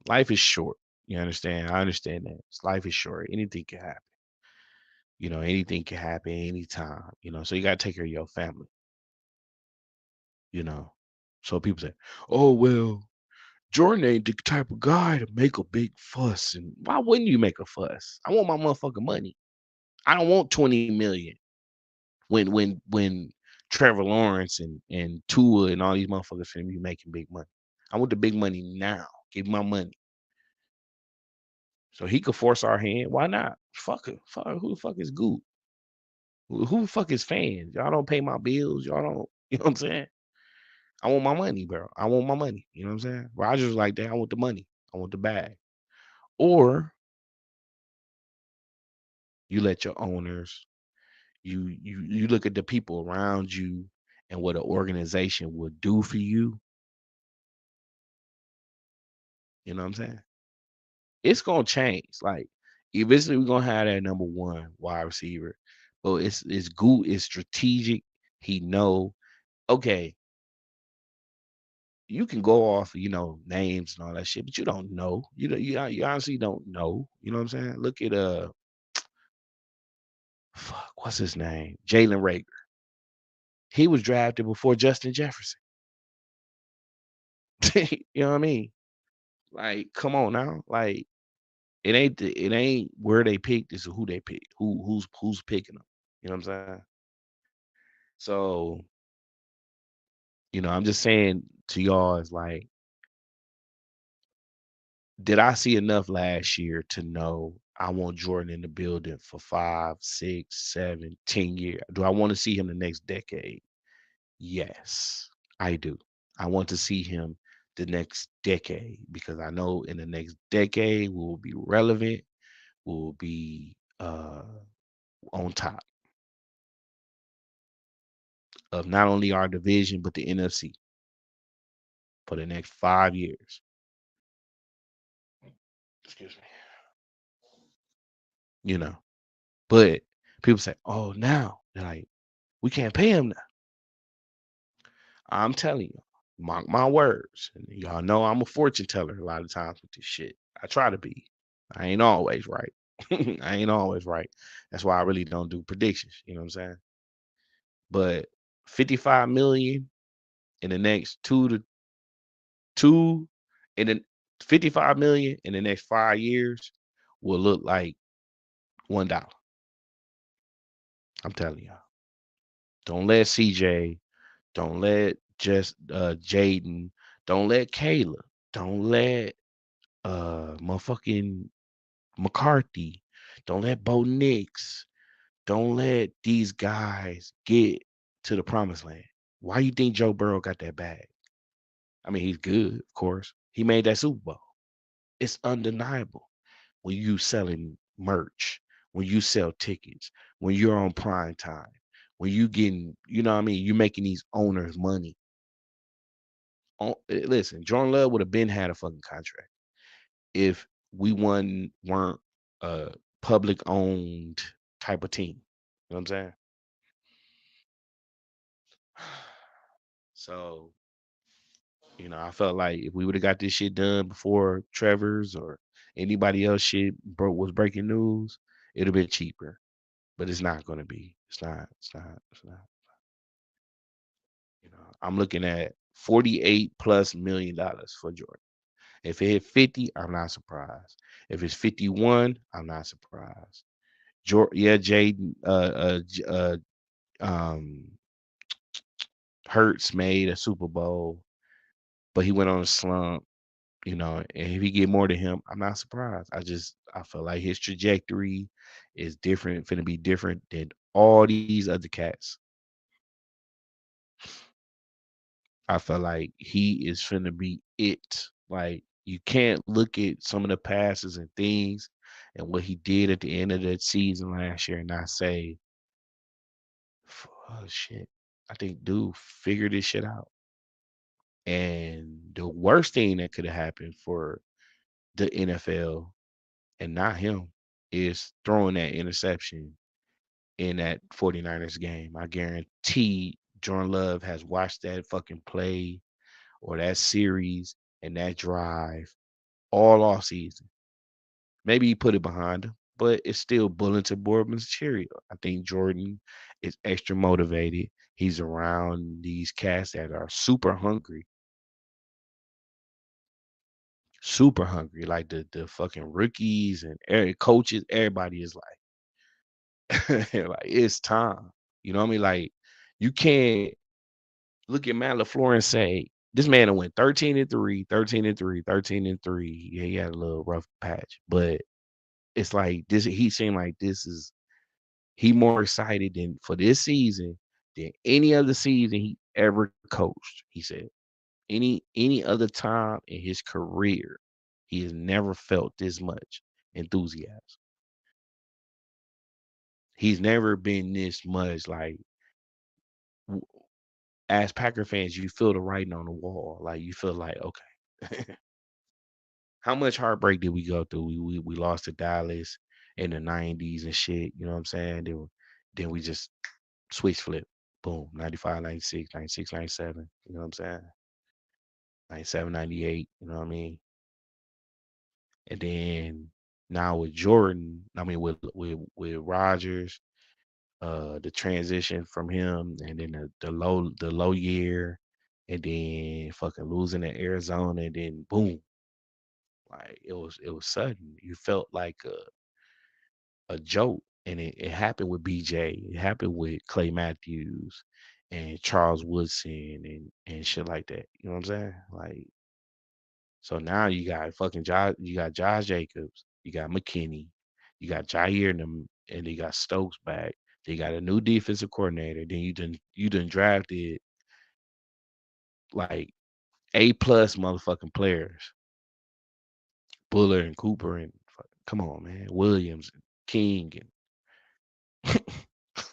Life is short. You understand? I understand that. Life is short. Anything can happen. Anything can happen anytime. So you gotta take care of your family. You know. So people say, "Oh well, Jordan ain't the type of guy to make a big fuss." And why wouldn't you make a fuss? I want my motherfucking money. I don't want 20 million when Trevor Lawrence and Tua and all these motherfuckers finna be making big money. I want the big money now. Give me my money. So he could force our hand. Why not? Fuck it. Fuck who the fuck is Goop? Who the fuck is fans? Y'all don't pay my bills. Y'all don't, you know what I'm saying? I want my money, bro. I want my money. You know what I'm saying? Rogers like that. I want the money. I want the bag. Or you let your owners, you look at the people around you and what an organization would do for you. You know what I'm saying? It's gonna change. Like eventually we're gonna have that number one wide receiver. But it's good, it's strategic. He know, okay, you can go off, names and all that shit, but you don't know. You honestly don't know. You know what I'm saying? Look at fuck, what's his name? Jalen Rager. He was drafted before Justin Jefferson. You know what I mean? Like, come on now. Like, it ain't where they picked, it's who they picked. Who's picking them. You know what I'm saying? So, I'm just saying to y'all is like, did I see enough last year to know I want Jordan in the building for 5, 6, 7, 10 years? Do I want to see him the next decade? Yes, I do. I want to see him the next decade because I know in the next decade we will be relevant, we will be on top of not only our division but the NFC for the next 5 years. Excuse me. You know, but people say, "Oh, now they're like we can't pay him now." I'm telling you, mark my words. And y'all know I'm a fortune teller a lot of times with this shit. I try to be. I ain't always right. I ain't always right. That's why I really don't do predictions. You know what I'm saying? But 55 million in the next two, and then 55 million in the next 5 years will look like $1. I'm telling y'all. Don't let CJ, don't let just Jaden, don't let Kayla, don't let motherfucking McCarthy, don't let Bo Nix, don't let these guys get to the promised land. Why you think Joe Burrow got that bag? I mean, he's good, of course. He made that Super Bowl. It's undeniable when you selling merch, when you sell tickets, when you're on prime time, when you getting, you know what I mean, you making these owners money. Listen, Jordan Love would have been had a fucking contract if we weren't a public owned type of team. You know what I'm saying? So, I felt like if we would have got this shit done before Trevor's or anybody else shit was breaking news, it'd have been cheaper. But it's not gonna be. It's not. It's not. It's not. I'm looking at $48+ million for Jordan. If it hit 50, I'm not surprised. If it's 51, I'm not surprised. Yeah, Jaden, um, Hurts made a Super Bowl, but he went on a slump. And if he get more than him, I'm not surprised. I feel like his trajectory is different, finna be different than all these other cats. I feel like he is finna be it. Like you can't look at some of the passes and things and what he did at the end of that season last year and not say, oh shit, I think dude figured this shit out. And the worst thing that could have happened for the NFL and not him is throwing that interception in that 49ers game. I guarantee Jordan Love has watched that fucking play or that series and that drive all off season. Maybe he put it behind him, but it's still bulletin board material. I think Jordan is extra motivated. He's around these cats that are super hungry. Like the fucking rookies and coaches. Everybody is like, like it's time. You know what I mean? Like you can't look at Matt LaFleur and say this man went 13-3, 13-3, 13-3. Yeah, he had a little rough patch, but it's like this. He seemed like this is he more excited than for this season than any other season he ever coached. He said any other time in his career, he has never felt this much enthusiasm. He's never been this much like as Packer fans, you feel the writing on the wall. Like you feel like, okay, how much heartbreak did we go through? We lost to Dallas in the '90s and shit. You know what I'm saying? Then we just switch flip. Boom. 95, 96, 96, 97. You know what I'm saying? 97, 98. You know what I mean? And then now with Jordan, I mean with Rodgers, the transition from him and then the low year and then fucking losing in Arizona and then boom. Like it was sudden. You felt like a joke. And it happened with BJ. It happened with Clay Matthews and Charles Woodson and shit like that. You know what I'm saying? Like so now you got fucking Josh, you got Josh Jacobs, you got McKinney, you got Jair and them, and you got Stokes back. They got a new defensive coordinator. Then you done drafted like A+ motherfucking players, Buller and Cooper and come on man, Williams and King and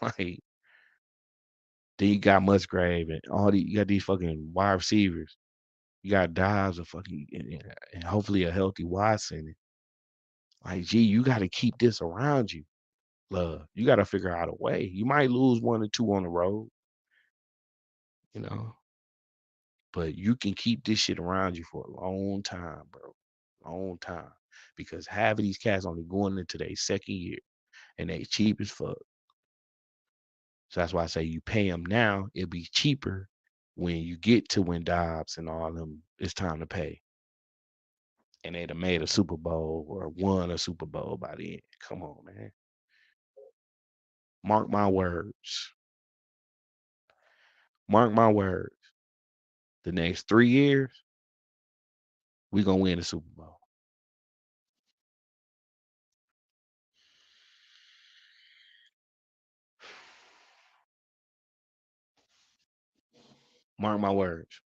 like then you got Musgrave and you got these fucking wide receivers. You got Dobbs and fucking and hopefully a healthy Watson. Like, gee, you got to keep this around you, love. You got to figure out a way. You might lose 1 or 2 on the road, you know, but you can keep this shit around you for a long time, bro. Long time. Because half of these cats only going into their second year and they cheap as fuck. So that's why I say you pay them now, it'll be cheaper when you get to when Dobbs and all them, it's time to pay. And they'd have made a Super Bowl or won a Super Bowl by the end. Come on, man. Mark my words. Mark my words. The next 3 years, we gonna win the Super Bowl. Mark my words.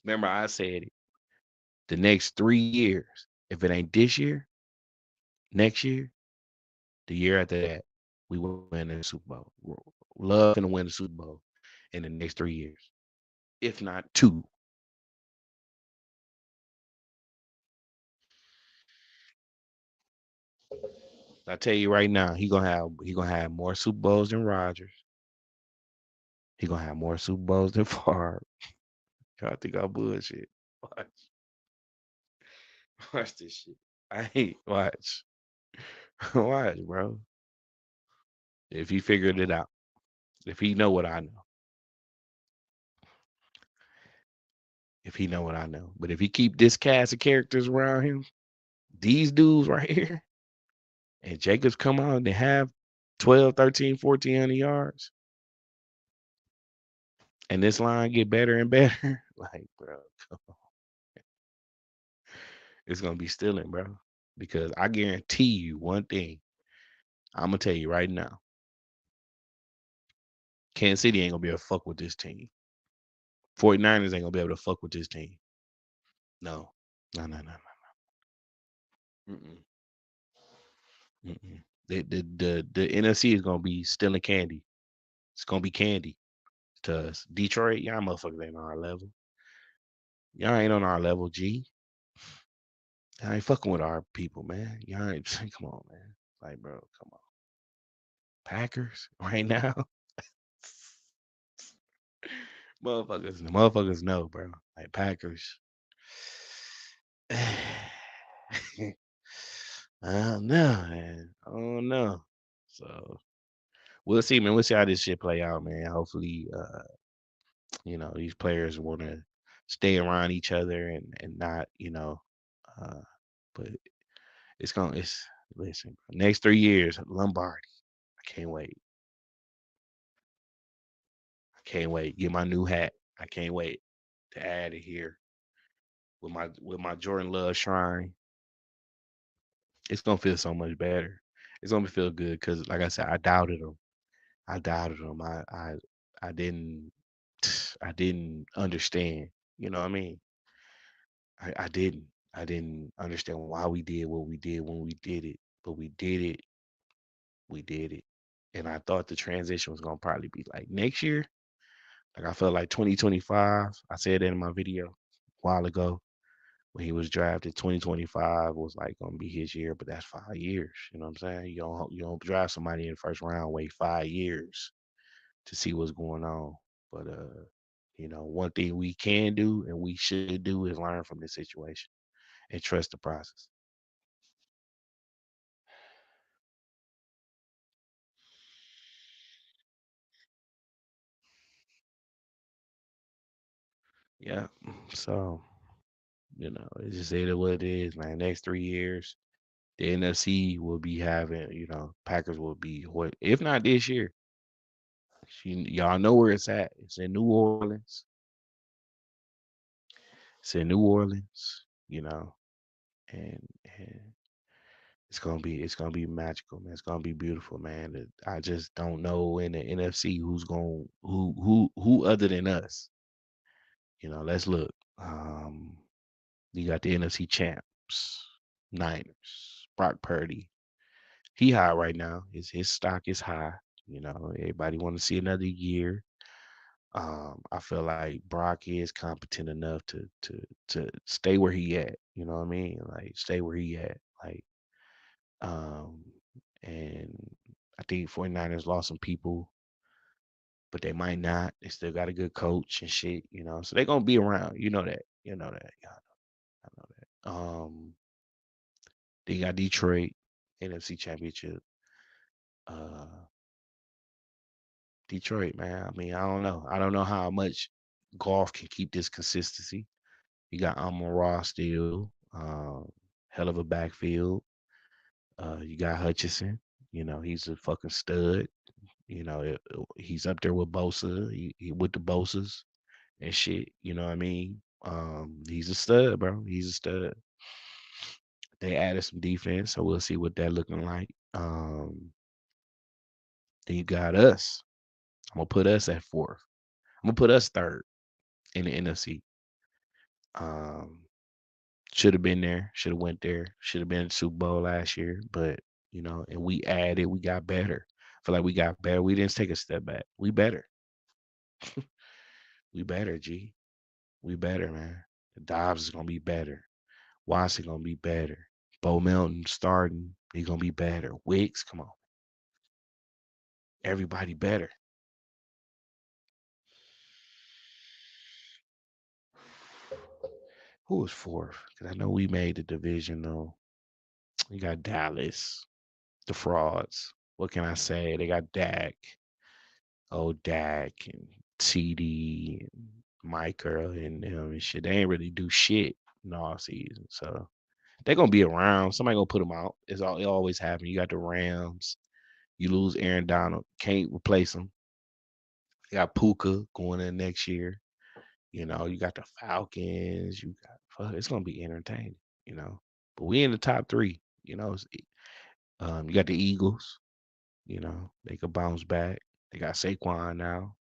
Remember, I said it. the next 3 years, if it ain't this year, next year, the year after that, we will win the Super Bowl. Love and win the Super Bowl in the next 3 years, if not two. I tell you right now, he gonna have more Super Bowls than Rodgers. He gonna have more Super Bowls than Favre. I think I bullshit. Watch, watch this shit. I hate watch, watch, bro. If he figured it out, if he know what I know, if he know what I know, but if he keep this cast of characters around him, these dudes right here, and Jacobs come out and they have 12, 13, 1400 yards, and this line get better and better, like, bro, it's gonna be stealing, bro. Because I guarantee you one thing. I'm gonna tell you right now. Kansas City ain't gonna be able to fuck with this team. 49ers ain't gonna be able to fuck with this team. No. No, no, no, no. Mm-mm. Mm-mm. The NFC is gonna be stealing candy. It's gonna be candy to us. Detroit, y'all motherfuckers ain't on our level. Y'all ain't on our level, G. Y'all ain't fucking with our people, man. Y'all ain't come on, man. Like, bro, come on. Packers right now. Motherfuckers know, bro. Like Packers. I don't know, man. I don't know. So we'll see, man. We'll see how this shit play out, man. Hopefully, these players want to stay around each other and not, but it's listen, next 3 years, Lombardi. I can't wait. I can't wait. Get my new hat. I can't wait to add it here with my Jordan Love shrine. It's gonna feel so much better. It's gonna feel good because, like I said, I doubted him. I doubted him. I didn't I didn't understand. You know what I mean? I didn't. I didn't understand why we did what we did when we did it, but we did it. We did it, and I thought the transition was gonna probably be like next year. Like I felt like 2025. I said that in my video a while ago when he was drafted. 2025 was like gonna be his year, but that's 5 years. You know what I'm saying? You don't draft somebody in the first round, wait 5 years to see what's going on. But one thing we can do and we should do is learn from this situation and trust the process. Yeah. So, it's just it what it is, man. Next 3 years, the NFC will be having, Packers will be what if not this year. Y'all know where it's at. It's in New Orleans. It's in New Orleans, and it's gonna be magical, man. It's gonna be beautiful, man. I just don't know in the NFC who's going who other than us. Let's look. You got the NFC champs, Niners, Brock Purdy. He high right now. His stock is high. Everybody want to see another year. I feel like Brock is competent enough to stay where he at. You know what I mean? Like stay where he at. Like um and I think 49ers lost some people, but they might not. They still got a good coach and shit. So they're gonna be around. You know that. You know that. Yeah, I know that. They got Detroit, NFC Championship. Uh Detroit, man. I mean, I don't know. I don't know how much golf can keep this consistency. You got Amon-Ra still, hell of a backfield. You got Hutchinson. He's a fucking stud. He's up there with Bosa. He with the Bosas and shit. You know what I mean? He's a stud, bro. He's a stud. They added some defense, so we'll see what that looking like. Then you got us. I'm gonna put us at fourth. I'm gonna put us third in the NFC. Um, Should have been there. Should have went there. Should have been in the Super Bowl last year. But and we added. We got better. I feel like we got better. We didn't take a step back. We better. We better. G. We better, man. Dobbs is gonna be better. Watson gonna be better. Bo Melton starting. He gonna be better. Wicks, come on. Everybody better. Who was fourth? Because I know we made the division though. You got Dallas, the frauds. What can I say? They got Dak, Dak, and TD, and Micah, and them and shit. They ain't really do shit in all season. So they're gonna be around. Somebody gonna put them out. It always happens. You got the Rams. You lose Aaron Donald, can't replace him. You got Puka going in next year. You got the Falcons. It's gonna be entertaining. You know, but we in the top three. You got the Eagles. They could bounce back. They got Saquon now.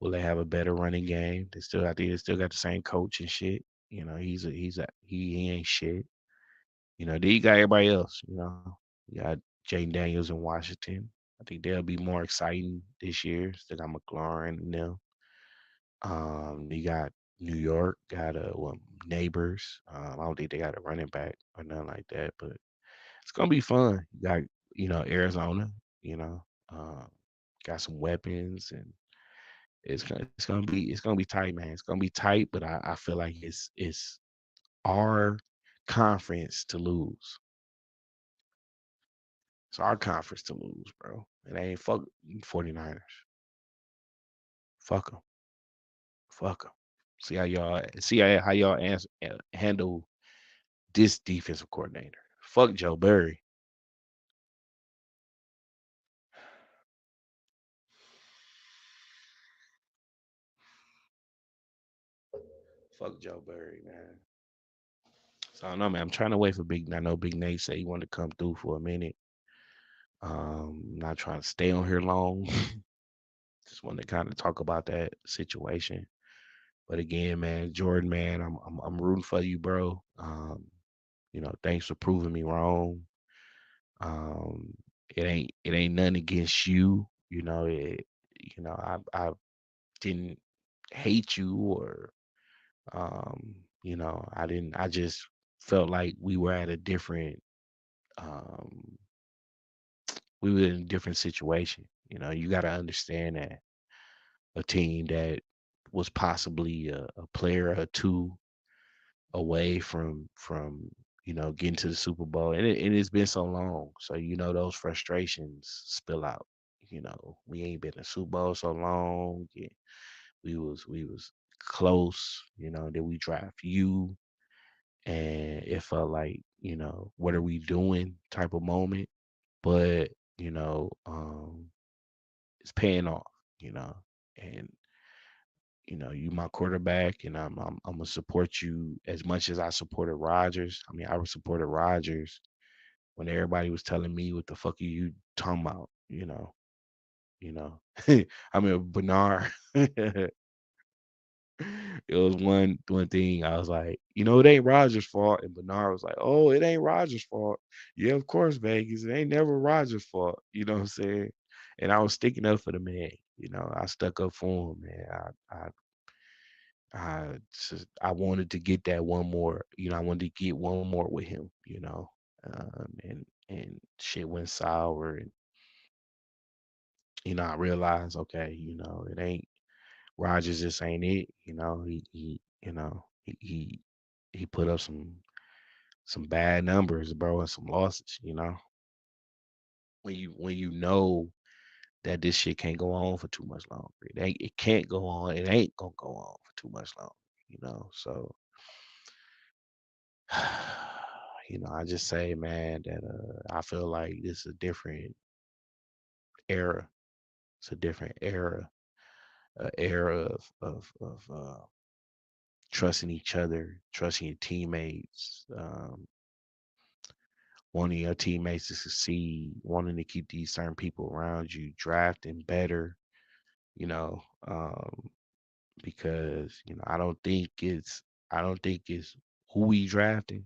Will they have a better running game? They still got the same coach and shit. He ain't shit. Then you got everybody else. You got Jaden Daniels in Washington. I think they'll be more exciting this year. Still got McLaurin and them. You got New York, got neighbors. I don't think they got a running back or nothing like that, but it's gonna be fun. You got Arizona. You know, um, got some weapons, and it's gonna be tight, man. It's gonna be tight, but I feel like it's our conference to lose. It's our conference to lose, bro. It ain't fuck 49ers. Fuck them. Fuck them. See how y'all handle this defensive coordinator. Fuck Joe Burry. Fuck Joe Burry, man. So I don't know, man. I'm trying to wait for Big. I know Big Nate said he wanted to come through for a minute. Not trying to stay on here long. Just wanted to kind of talk about that situation. But again, man, Jordan, man, I'm rooting for you, bro. Thanks for proving me wrong. Um, it ain't nothing against you. I didn't hate you or I just felt like um we were in a different situation. You got to understand that a team that was possibly a player or two away from getting to the Super Bowl, and it's been so long, so those frustrations spill out. We ain't been in Super Bowl so long. Yeah, we was close. Then we draft you, and it felt like what are we doing type of moment, but it's paying off. You know, and you my quarterback, and I'm gonna support you as much as I supported Rodgers. I mean, I supported Rodgers when everybody was telling me, "What the fuck are you talking about?" You know. I mean, Bernard. It was one thing I was like, it ain't Rodgers' fault, and Bernard was like, "Oh, it ain't Rodgers' fault." Yeah, of course, Vegas. It ain't never Rodgers' fault. You know what I'm saying? And I was sticking up for the man. I stuck up for him, man. I wanted to get that one more. I wanted to get one more with him. And shit went sour, and I realized, okay, it ain't Rogers. Just ain't it. He put up some bad numbers, bro, and some losses. When you know that this shit can't go on for too much longer. It can't go on. It ain't gonna go on for too much longer. So I just say, man, that I feel like this is a different era. It's a different era, an era of trusting each other, trusting your teammates, wanting your teammates to succeed, wanting to keep these certain people around you, drafting better, you know, um, because I don't think it's who we drafted.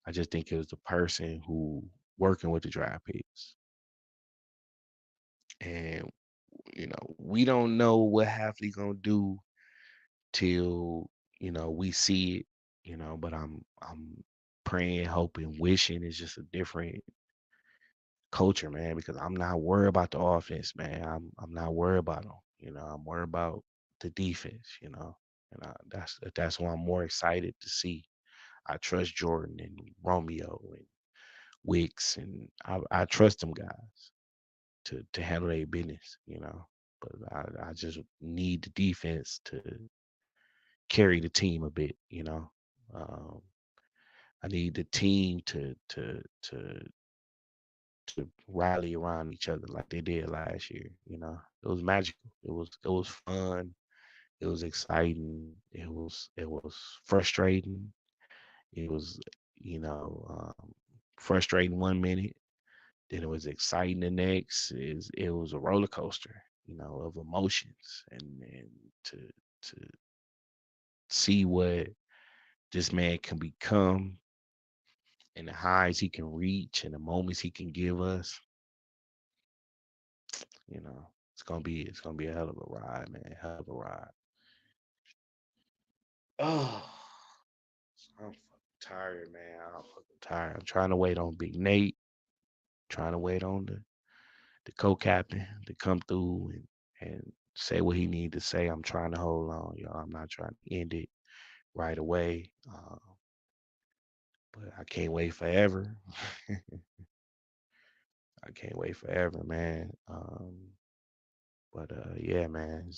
I just think it was the person who working with the draft picks. And we don't know what Hafley gonna do till we see it. But I'm praying, hoping, wishing it's just a different culture, man. Because I'm not worried about the offense, man. I'm not worried about them. I'm worried about the defense. And that's why I'm more excited to see. I trust Jordan and Romeo and Wicks, and I trust them guys to handle their business. But I just need the defense to carry the team a bit. Um, I need the team to rally around each other like they did last year. It was magical. It was fun. It was exciting. It was frustrating. It was frustrating 1 minute. Then it was exciting the next. It was a roller coaster, of emotions, and to to see what this man can become and the highs he can reach and the moments he can give us. It's gonna be a hell of a ride, man. Hell of a ride. Oh, I'm fucking tired, man. I'm fucking tired. I'm trying to wait on Big Nate. Trying to wait on the co-captain to come through and say what he need to say. I'm trying to hold on, y'all. I'm not trying to end it right away. But I can't wait forever. I can't wait forever, man. But yeah, man.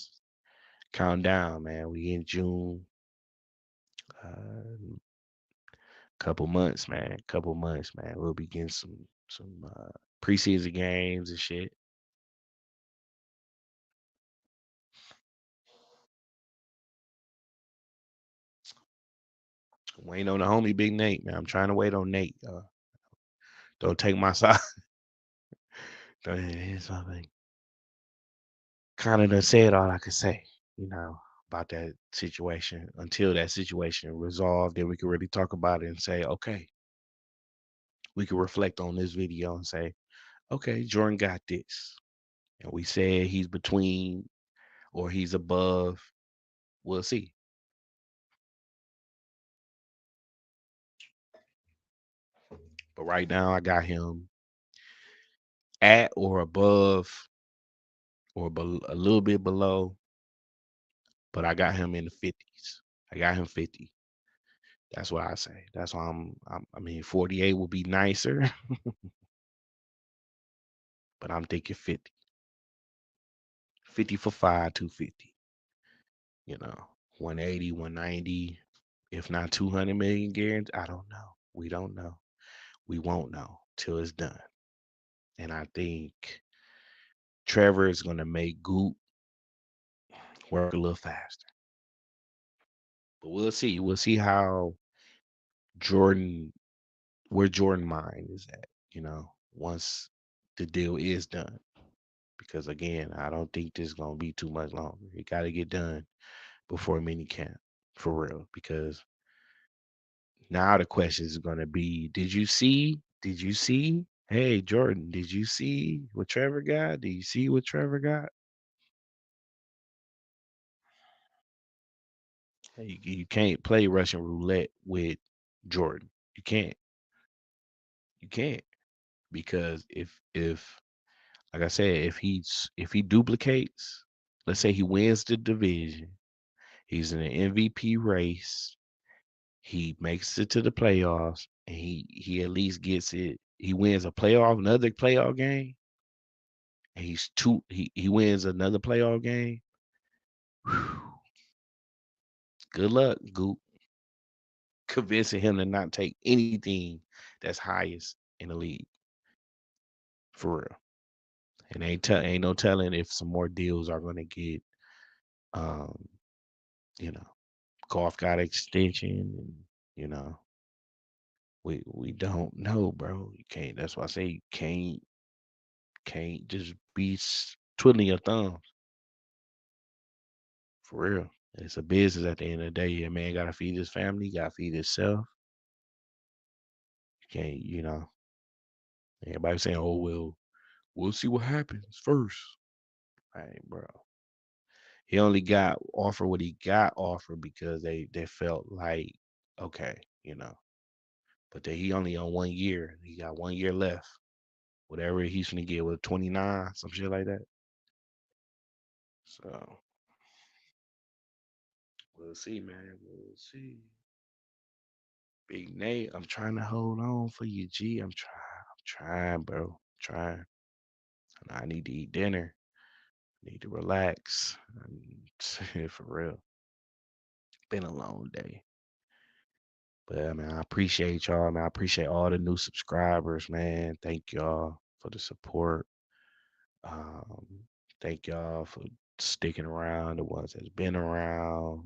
Count down, man. We in June. Uh, couple months, man. Couple months, man. We'll be getting some preseason games and shit. Waiting on the homie Big Nate, man. I'm trying to wait on Nate. Don't take my side. Here's something. Kind of done said all I could say, about that situation. Until that situation resolved, then we can really talk about it and say, okay, we can reflect on this video and say, okay, Jordan got this. And we said he's between or he's above. We'll see. But right now, I got him at or above or a little bit below, but I got him in the 50s. I got him 50. That's what I say. That's why I mean, 48 would be nicer, but I'm thinking 50. 50 for 5, 250. 180, 190, if not 200 million guaranteed. I don't know. We don't know. We won't know till it's done. And I think Trevor is going to make Goop work a little faster. But we'll see. We'll see how Jordan, where Jordan mind is at, once the deal is done. Because again, I don't think this is going to be too much longer. It got to get done before mini camp for real. Because now the question is going to be, did you see? Did you see? Hey, Jordan, did you see what Trevor got? Did you see what Trevor got? Hey, you can't play Russian roulette with Jordan. You can't. You can't. Because if like I said, if he duplicates, let's say he wins the division, he's in an MVP race, he makes it to the playoffs, and he at least gets it. He wins another playoff game, and he wins another playoff game. Whew, good luck, Goop, convincing him to not take anything that's highest in the league for real. And ain't no telling if some more deals are gonna get um, you know, Golf got extension and you know, we don't know, bro. You can't that's why I say you can't just be twiddling your thumbs for real. It's a business at the end of the day. A man gotta feed his family, gotta feed himself. Can't, everybody saying, "Oh well, we'll see what happens first." Hey, bro. He only got offered what he got offered because they felt like, okay, But he only on 1 year. He got 1 year left. Whatever he's gonna get with 29, some shit like that. So we'll see, man. We'll see. Big Nate, I'm trying to hold on for you, G. I'm trying, bro. I'm trying. And I need to eat dinner. Need to relax. For real. Been a long day. But man, I appreciate y'all, man. I appreciate all the new subscribers, man. Thank y'all for the support. Um, Thank y'all for sticking around, the ones that's been around.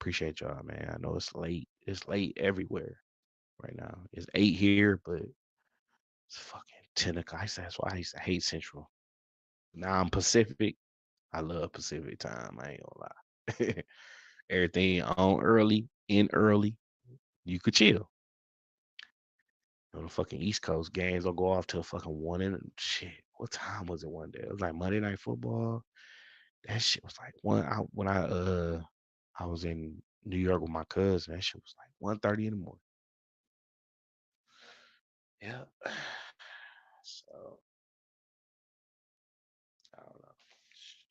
Appreciate y'all, man. I know it's late. It's late everywhere right now. It's 8 here, but it's fucking 10 o'clock. That's why I used to hate Central. Now I'm Pacific. I love Pacific time. I ain't gonna lie. Everything on early, in early. You could chill. The fucking East Coast games don't go off till fucking one in shit. What time was it one day? It was like Monday Night Football. That shit was like when I was in New York with my cousin. That shit was like 1:30 in the morning. Yeah. So I don't know.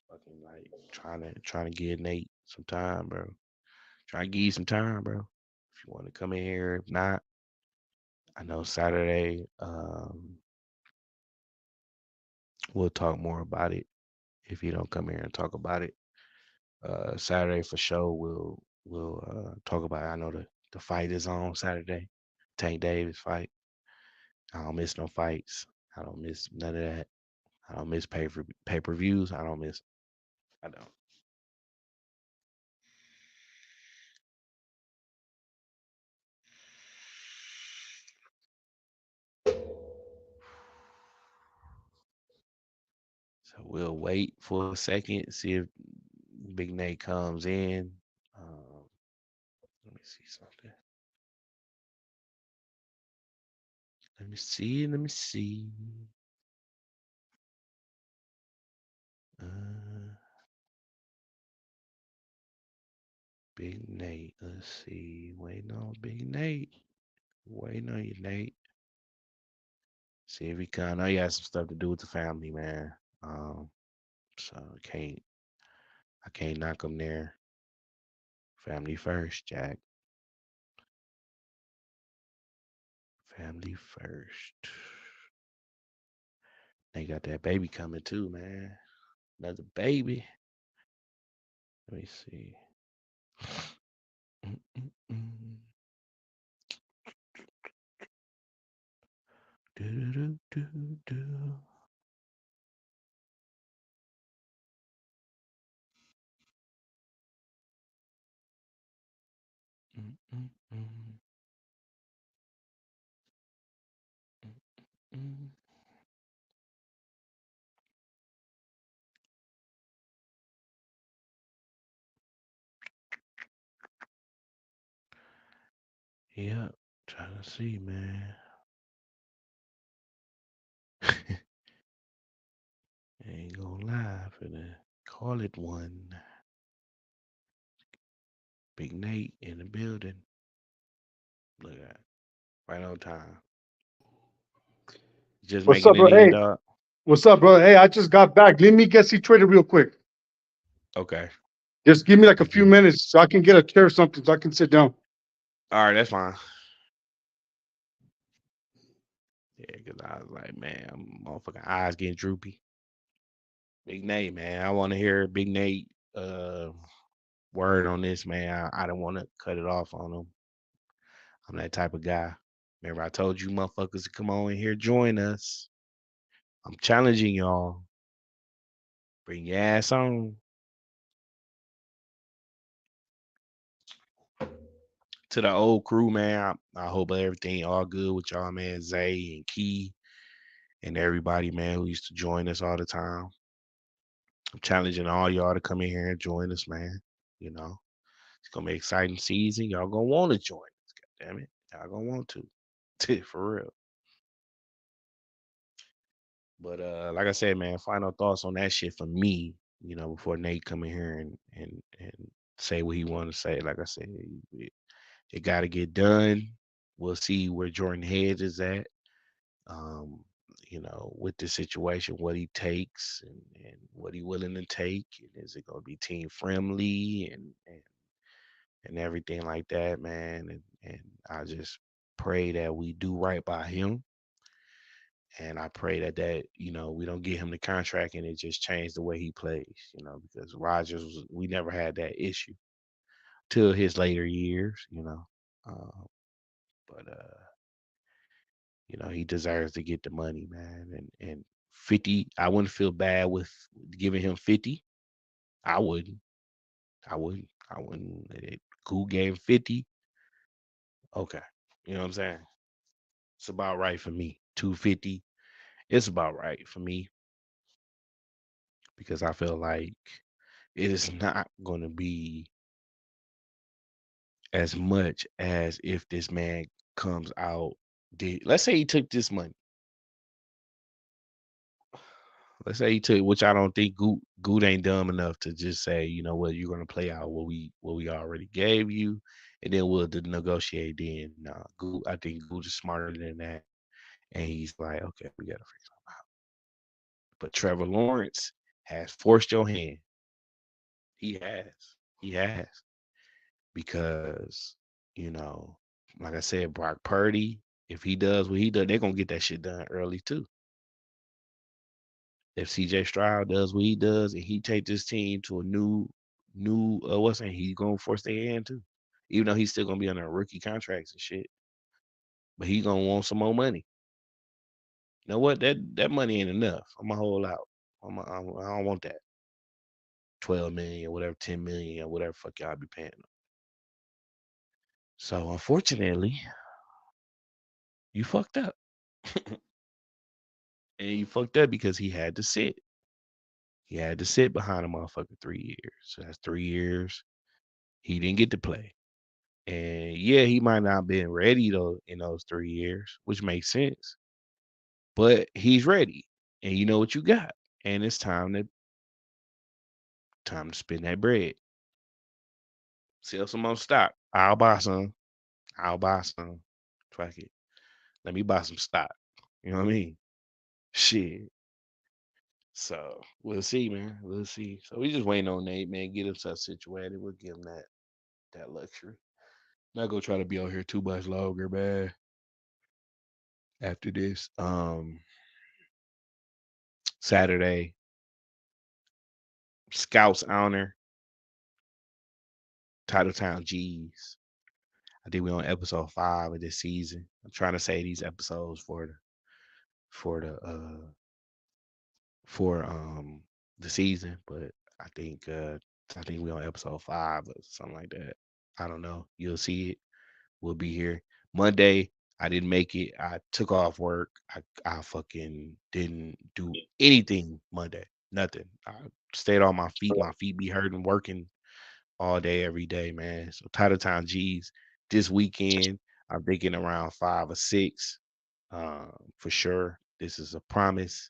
Fucking like trying to get Nate some time, bro. Trying to give you some time, bro. If you want to come in here, if not, I know Saturday. We'll talk more about it if you don't come here and talk about it. Saturday for sure. We'll talk about it. I know the fight is on Saturday. Tank Davis fight. I don't miss no fights. I don't miss none of that. I don't miss pay-per-views. I don't miss. I don't. So we'll wait for a second, see if Big Nate comes in. Let me see something. Let me see. Let me see. Big Nate. Let's see. Waiting on Big Nate. Waiting on you, Nate. See if he can. I know he has some stuff to do with the family, man. So I can't knock him there. Family first, Jack. Family first. They got that baby coming too, man. Another baby. Let me see. Do, do, do, do. Yeah, trying to see, man. Ain't gonna lie for the call it one. Big Nate in the building. Look at that. Right on time. Just What's making up, it bro? in, Hey, dog. what's up, bro? Hey, I just got back. Let me get situated real quick. Okay. Just give me like a few Mhm. minutes so I can get a chair or something so I can sit down. All right, that's fine. Yeah, because I was like, man, motherfucking eyes getting droopy. Big Nate, man. I want to hear Big Nate word on this, man. I don't want to cut it off on him. I'm that type of guy. Remember, I told you motherfuckers to come on in here, join us. I'm challenging y'all. Bring your ass on. To the old crew, man. I hope everything all good with y'all, man. Zay and Key and everybody, man, who used to join us all the time. I'm challenging all y'all to come in here and join us, man. You know, it's gonna be an exciting season. Y'all gonna want to join us. God damn it, y'all gonna want to. For real. But like I said, man, final thoughts on that shit for me, before Nate come in here and say what he want to say. Like I said, it got to get done. We'll see where Jordan Heads is at. Um, with the situation, what he takes and what he willing to take, and is it gonna be team friendly and everything like that, man. And I just pray that we do right by him. And I pray that we don't get him the contract and it just changed the way he plays, because we never had that issue till his later years. Um, but he deserves to get the money, man. And 50, I wouldn't feel bad with giving him 50. I wouldn't. I wouldn't. I wouldn't. Who gave 50? Okay. You know what I'm saying? It's about right for me. 250. It's about right for me because I feel like it is not going to be as much as if this man comes out. Let's say he took this money. Let's say he took, which I don't think Good ain't dumb enough to just say, you know what, you're gonna play out what we already gave you, and then we'll negotiate. Then Good, I think Good is smarter than that, and he's like, okay, we gotta figure something out. But Trevor Lawrence has forced your hand. He has because you know, like I said, Brock Purdy, if he does what he does, they're gonna get that shit done early too. If CJ Stroud does what he does and he take this team to a new what's that, he's gonna force their hand too. Even though he's still gonna be on their rookie contracts and shit. But he gonna want some more money. You know what? That money ain't enough. I'm gonna hold out. I don't want that. 12 million or whatever, 10 million or whatever fuck y'all be paying them. So unfortunately, you fucked up. And you fucked up because he had to sit. He had to sit behind a motherfucker 3 years. So that's 3 years. He didn't get to play. And yeah, he might not have been ready though in those 3 years, which makes sense. But he's ready. And you know what you got. And it's time to spend that bread. Sell some more stock. I'll buy some. I'll buy some. Fuck it. Let me buy some stock. You know what I mean? Shit. So we'll see, man. We'll see. So we just waiting on Nate, man. Get himself situated. We'll give him that luxury. Not gonna try to be out here too much longer, man. After this. Saturday, Scouts honor, Titletown G's. I think we're on episode 5 of this season. I'm trying to say these episodes for the the season, but I think uh I think we're on episode 5 or something like that. I don't know. You'll see it. We'll be here. Monday, I didn't make it. I took off work. I fucking didn't do anything Monday. Nothing. I stayed on my feet. My feet be hurting working all day, every day, man. So Titletown G's this weekend, I'm thinking around 5 or 6. For sure. This is a promise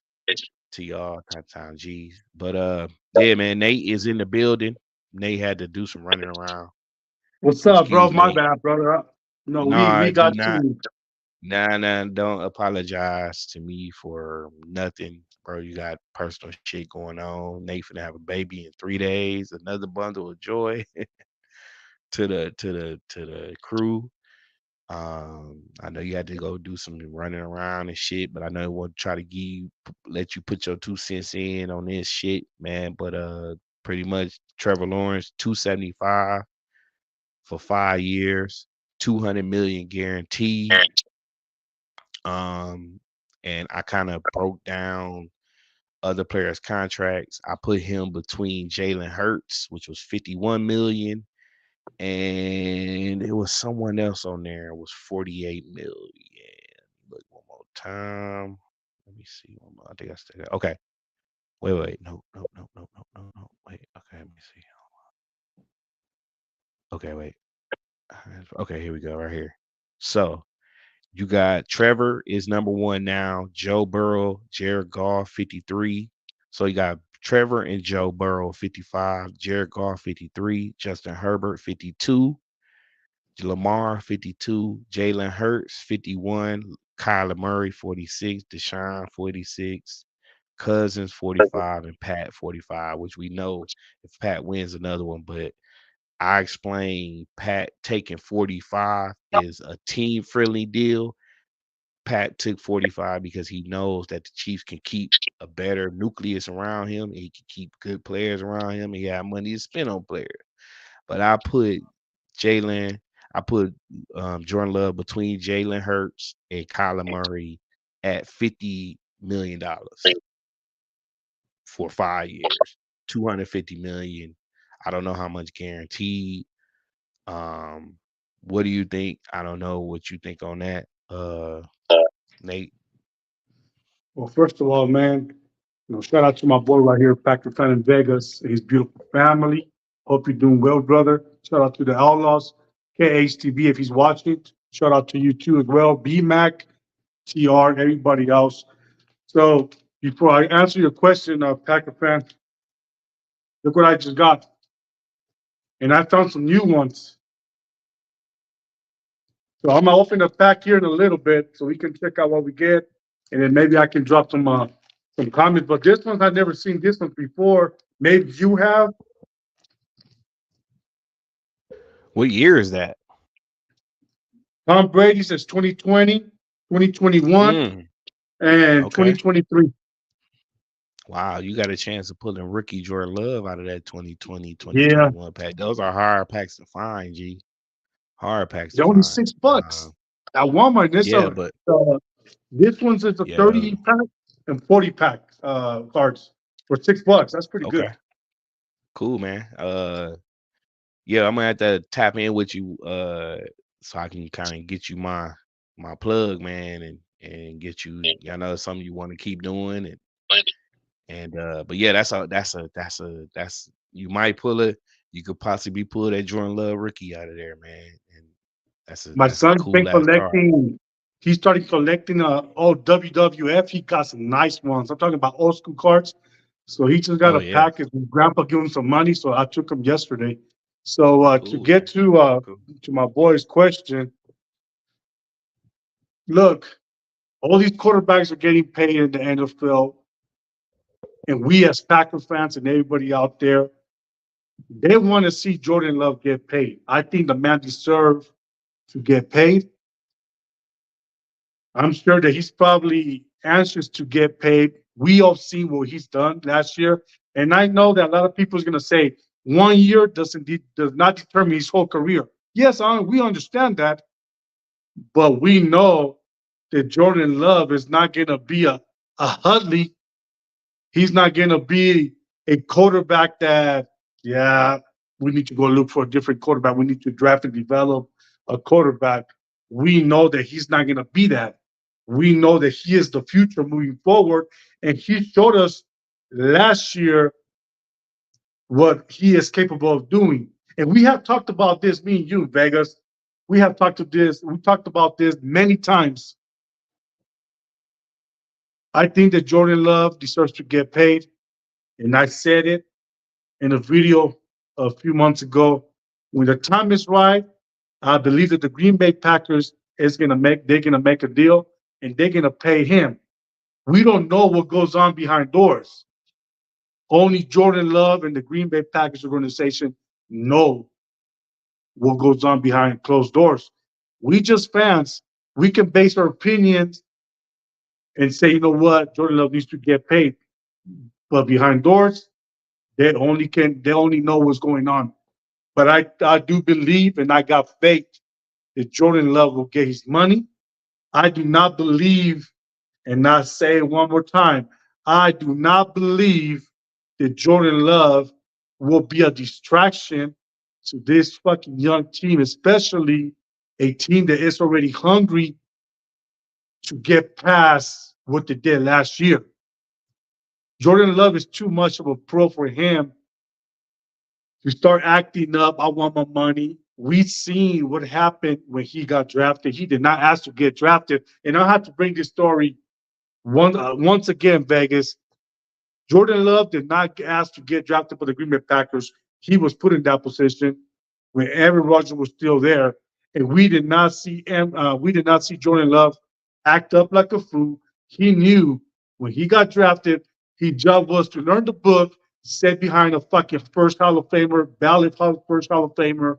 to y'all, Titletown G's. But yeah, man, Nate is in the building. Nate had to do some running around. What's up, bro? Excuse My Nate. bad, brother. No, we Nah, do got not. to. Nah, don't apologize to me for nothing, bro. You got personal shit going on. Nate finna have a baby in 3 days. Another bundle of joy to the crew. I know you had to go do some running around and shit, but I know I want to try to let you put your 2 cents in on this shit, man. But pretty much Trevor Lawrence 275 for 5 years, 200 million guaranteed. Um, and I kind of broke down other players' contracts. I put him between Jalen Hurts, which was 51 million, and it was someone else on there. It was 48 million. Look one more time. Let me see one more. I think I still got okay. Wait. No. Wait. Okay, let me see. Okay, wait. Okay, here we go, right here. So You got Trevor is number one now. Joe Burrow, Jared Goff, 53. So you got Trevor and Joe Burrow, 55. Jared Goff, 53. Justin Herbert, 52. Lamar, 52. Jalen Hurts, 51. Kyler Murray, 46. Deshaun, 46. Cousins, 45. And Pat, 45, which we know if Pat wins another one. But I explained Pat taking 45 is a team friendly deal. Pat took 45 because he knows that the Chiefs can keep a better nucleus around him. He can keep good players around him. He got money to spend on players. But Jalen, I put Jordan Love between Jalen Hurts and Kyler Murray at $50 million for 5 years, 250 million. I don't know how much guaranteed. What do you think? I don't know what you think on that. Nate. Well, first of all, man, shout out to my boy right here, Packer fan in Vegas, and his beautiful family. Hope you're doing well, brother. Shout out to the Outlaws, KHTV if he's watching. Shout out to you too as well, BMAC, TR, and everybody else. So before I answer your question, Packer fan, look what I just got. And I found some new ones. So I'm gonna open the pack here in a little bit so we can check out what we get, and then maybe I can drop some comments. But this one I've never seen this one before. Maybe you have. What year is that? Tom Brady says 2020, 2021, and Okay. 2023. Wow, you got a chance of pulling rookie Jordan Love out of that 2020, Yeah, 2021 pack. Those are hard packs to find, G. Hard packs to they're only find. $6 at Walmart. Yeah, but This one's is a yeah, 30 pack and 40 pack cards for $6. That's pretty okay, good. cool, man. Yeah, I'm gonna have to tap in with you, so I can kind of get you my plug, man, and get you. I know it's something you want to keep doing, but yeah, that's you might pull it. You could possibly pull that Jordan Love rookie out of there, man, and My that's a son's been cool ass card. collecting. He started collecting old WWF. He got some nice ones. I'm talking about old school cards. So he just got Oh a yeah, package. His grandpa gave him some money, so I took him yesterday. So to cool, get man. Cool. to my boy's question, look, all these quarterbacks are getting paid in the NFL, and we as Packer fans and everybody out there, they want to see Jordan Love get paid. I think the man deserves to get paid. I'm sure that he's probably anxious to get paid. We all seen what he's done last year, and I know that a lot of people is going to say 1 year does not determine his whole career. Yes, we understand that, but we know that Jordan Love is not going to be a Hudley. He's not going to be a quarterback that, yeah, we need to go look for a different quarterback. We need to draft and develop a quarterback. We know that he's not going to be that. We know that he is the future moving forward. And he showed us last year what he is capable of doing. And we have talked about this, me and you, Vegas. We talked about this many times. I think that Jordan Love deserves to get paid. And I said it in a video a few months ago. When the time is right, I believe that the Green Bay Packers they're gonna make a deal and they're gonna pay him. We don't know what goes on behind doors. Only Jordan Love and the Green Bay Packers organization know what goes on behind closed doors. We just fans, we can base our opinions and say, you know what, Jordan Love needs to get paid. But behind doors, they only know what's going on. But I do believe and I got faith that Jordan Love will get his money. I do not believe, and I say it one more time, I do not believe that Jordan Love will be a distraction to this fucking young team, especially a team that is already hungry to get past what they did last year. Jordan Love is too much of a pro for him to start acting up. I want my money. we seen what happened when he got drafted. He did not ask to get drafted. And I have to bring this story once again, Vegas. Jordan Love did not ask to get drafted for the Green Bay Packers. He was put in that position when Aaron Rodgers was still there, and we did not see Jordan Love act up like a fool. He knew when he got drafted, his job was to learn the book, sit behind a fucking first Hall of Famer, first Hall of Famer,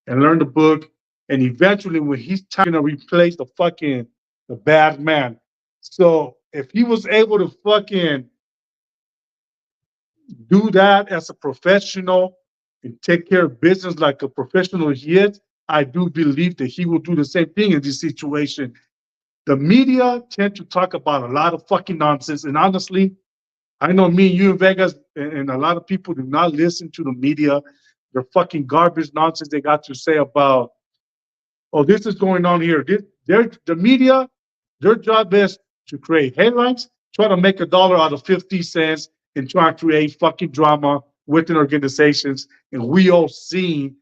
and learn the book. And eventually, when he's time to replace the bad man. So if he was able to fucking do that as a professional and take care of business like a professional he is, I do believe that he will do the same thing in this situation. The media tend to talk about a lot of fucking nonsense. And honestly, I know me and you in Vegas and a lot of people do not listen to the media. The fucking garbage nonsense they got to say about, oh, this is going on here. The media, their job is to create headlines, try to make $1 out of 50 cents, and try to create fucking drama within organizations. And we all see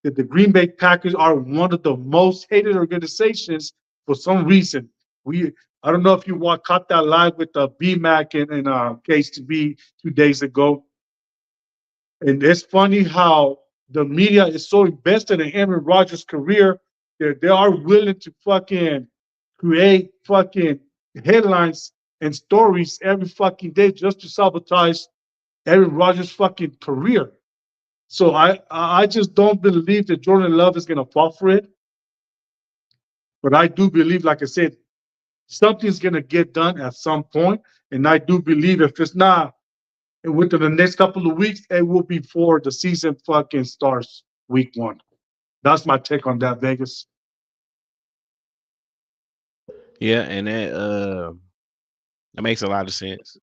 that the Green Bay Packers are one of the most hated organizations for some reason. We I don't know if you caught that live with BMAC and KTB 2 days ago. And it's funny how the media is so invested in Aaron Rodgers' career that they are willing to fucking create fucking headlines and stories every fucking day just to sabotage Aaron Rodgers' fucking career. So I just don't believe that Jordan Love is gonna fall for it. But I do believe, like I said, something's gonna get done at some point. And I do believe if it's not within the next couple of weeks, it will be before the season fucking starts week 1. That's my take on that, Vegas. Yeah, and that makes a lot of sense.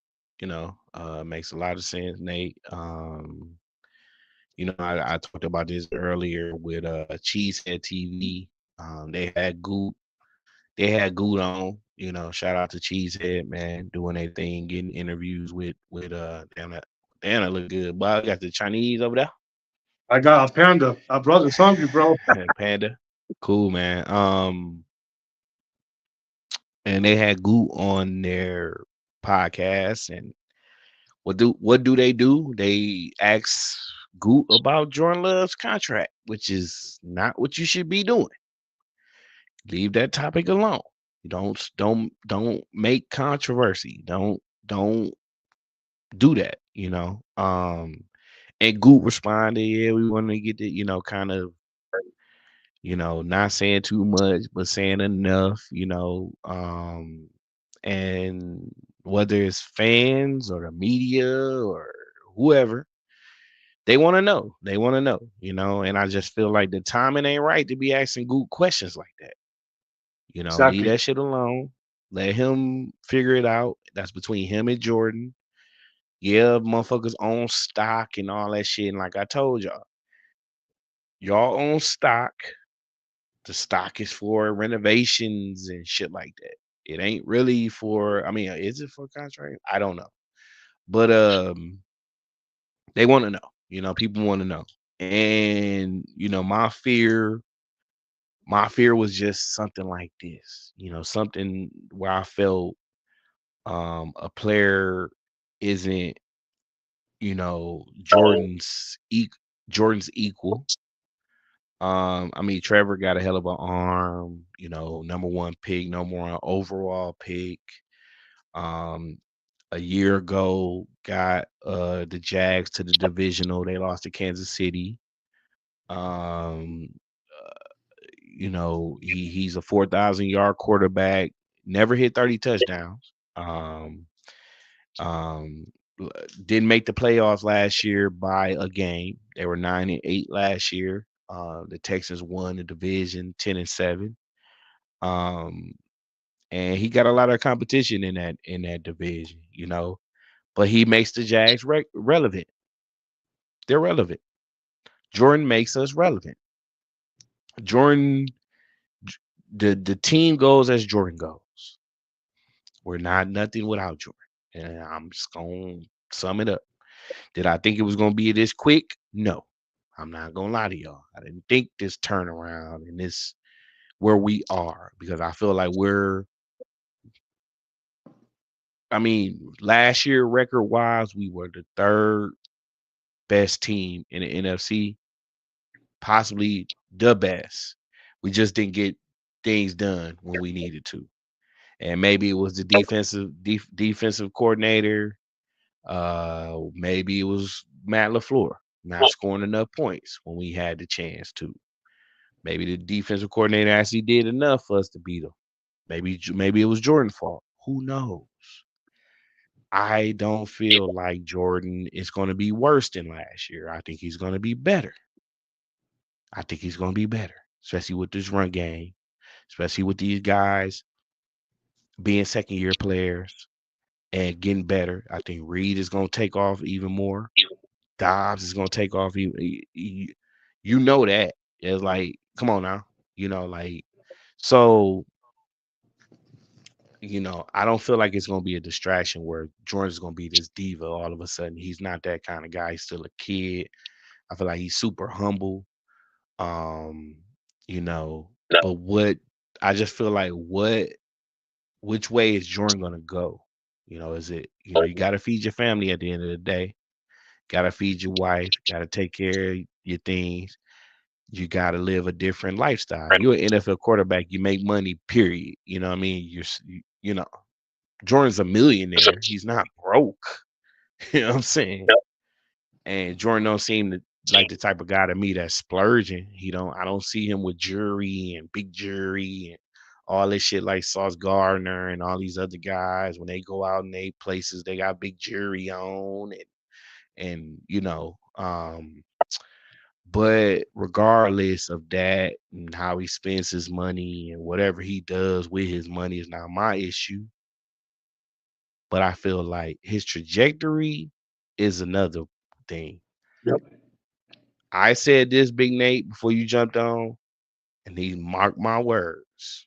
Makes a lot of sense, Nate. I talked about this earlier with Cheesehead TV. They had Goot on. Shout out to Cheesehead, man, doing their thing, getting interviews with damn that look good. But I got the Chinese over there. I got a panda. My brother's hungry, bro. Panda. Cool, man. And they had Goot on their podcast, and what do they do? They ask Goot about Jordan Love's contract, which is not what you should be doing. Leave that topic alone. You don't make controversy. Don't do that. And Goot responded, yeah, we want to get the, kind of, not saying too much, but saying enough, and whether it's fans or the media or whoever, they want to know. They want to know, and I just feel like the timing ain't right to be asking Goot questions like that. Leave Exactly. that shit alone. Let him figure it out. That's between him and Jordan. Yeah, motherfuckers own stock and all that shit. And like I told y'all own stock. The stock is for renovations and shit like that. It ain't really for, I mean, is it for contract? I don't know. But they want to know. People want to know. And my fear was just something like this. Something where I felt a player isn't, Jordan's equal. I mean, Trevor got a hell of an arm, number one pick, number one overall pick. Um, a year ago, got the Jags to the divisional. They lost to Kansas City. Um, he's a 4,000-yard quarterback. Never hit 30 touchdowns. Um, didn't make the playoffs last year by a game. They were 9-8 last year. The Texans won the division 10-7. Um, and he got a lot of competition in that division, But he makes the Jags relevant. They're relevant. Jordan makes us relevant. Jordan, the team goes as Jordan goes. We're not nothing without Jordan. And I'm just gonna sum it up. Did I think it was gonna be this quick? No. I'm not gonna lie to y'all. I didn't think this turnaround and this where we are because I feel like I mean, last year record wise, we were the third best team in the NFC, possibly the best. We just didn't get things done when we needed to. And maybe it was the defensive coordinator. Maybe it was Matt LaFleur not scoring enough points when we had the chance to. Maybe the defensive coordinator actually did enough for us to beat them. Maybe it was Jordan's fault. Who knows? I don't feel like Jordan is going to be worse than last year. I think he's going to be better. I think he's going to be better, especially with this run game, especially with these guys being second year players and getting better. I think Reed is going to take off even more. Dobbs is going to take off. You know that. It's like, come on now. Like, so, I don't feel like it's going to be a distraction where Jordan's going to be this diva all of a sudden. He's not that kind of guy. He's still a kid. I feel like he's super humble. Um, you know, but I just feel like which way is Jordan gonna go? Is it, you gotta feed your family at the end of the day, gotta feed your wife, gotta take care of your things, you gotta live a different lifestyle. You're an NFL quarterback, you make money, period. You know what I mean? Jordan's a millionaire, he's not broke. You know what I'm saying? And Jordan don't seem to like the type of guy to me that's splurging. I don't see him with jewelry and big jewelry and all this shit like Sauce Gardner and all these other guys. When they go out in they places, they got big jewelry on and but regardless of that and how he spends his money and whatever he does with his money is not my issue. But I feel like his trajectory is another thing. Yep. I said this, Big Nate, before you jumped on, and he marked my words.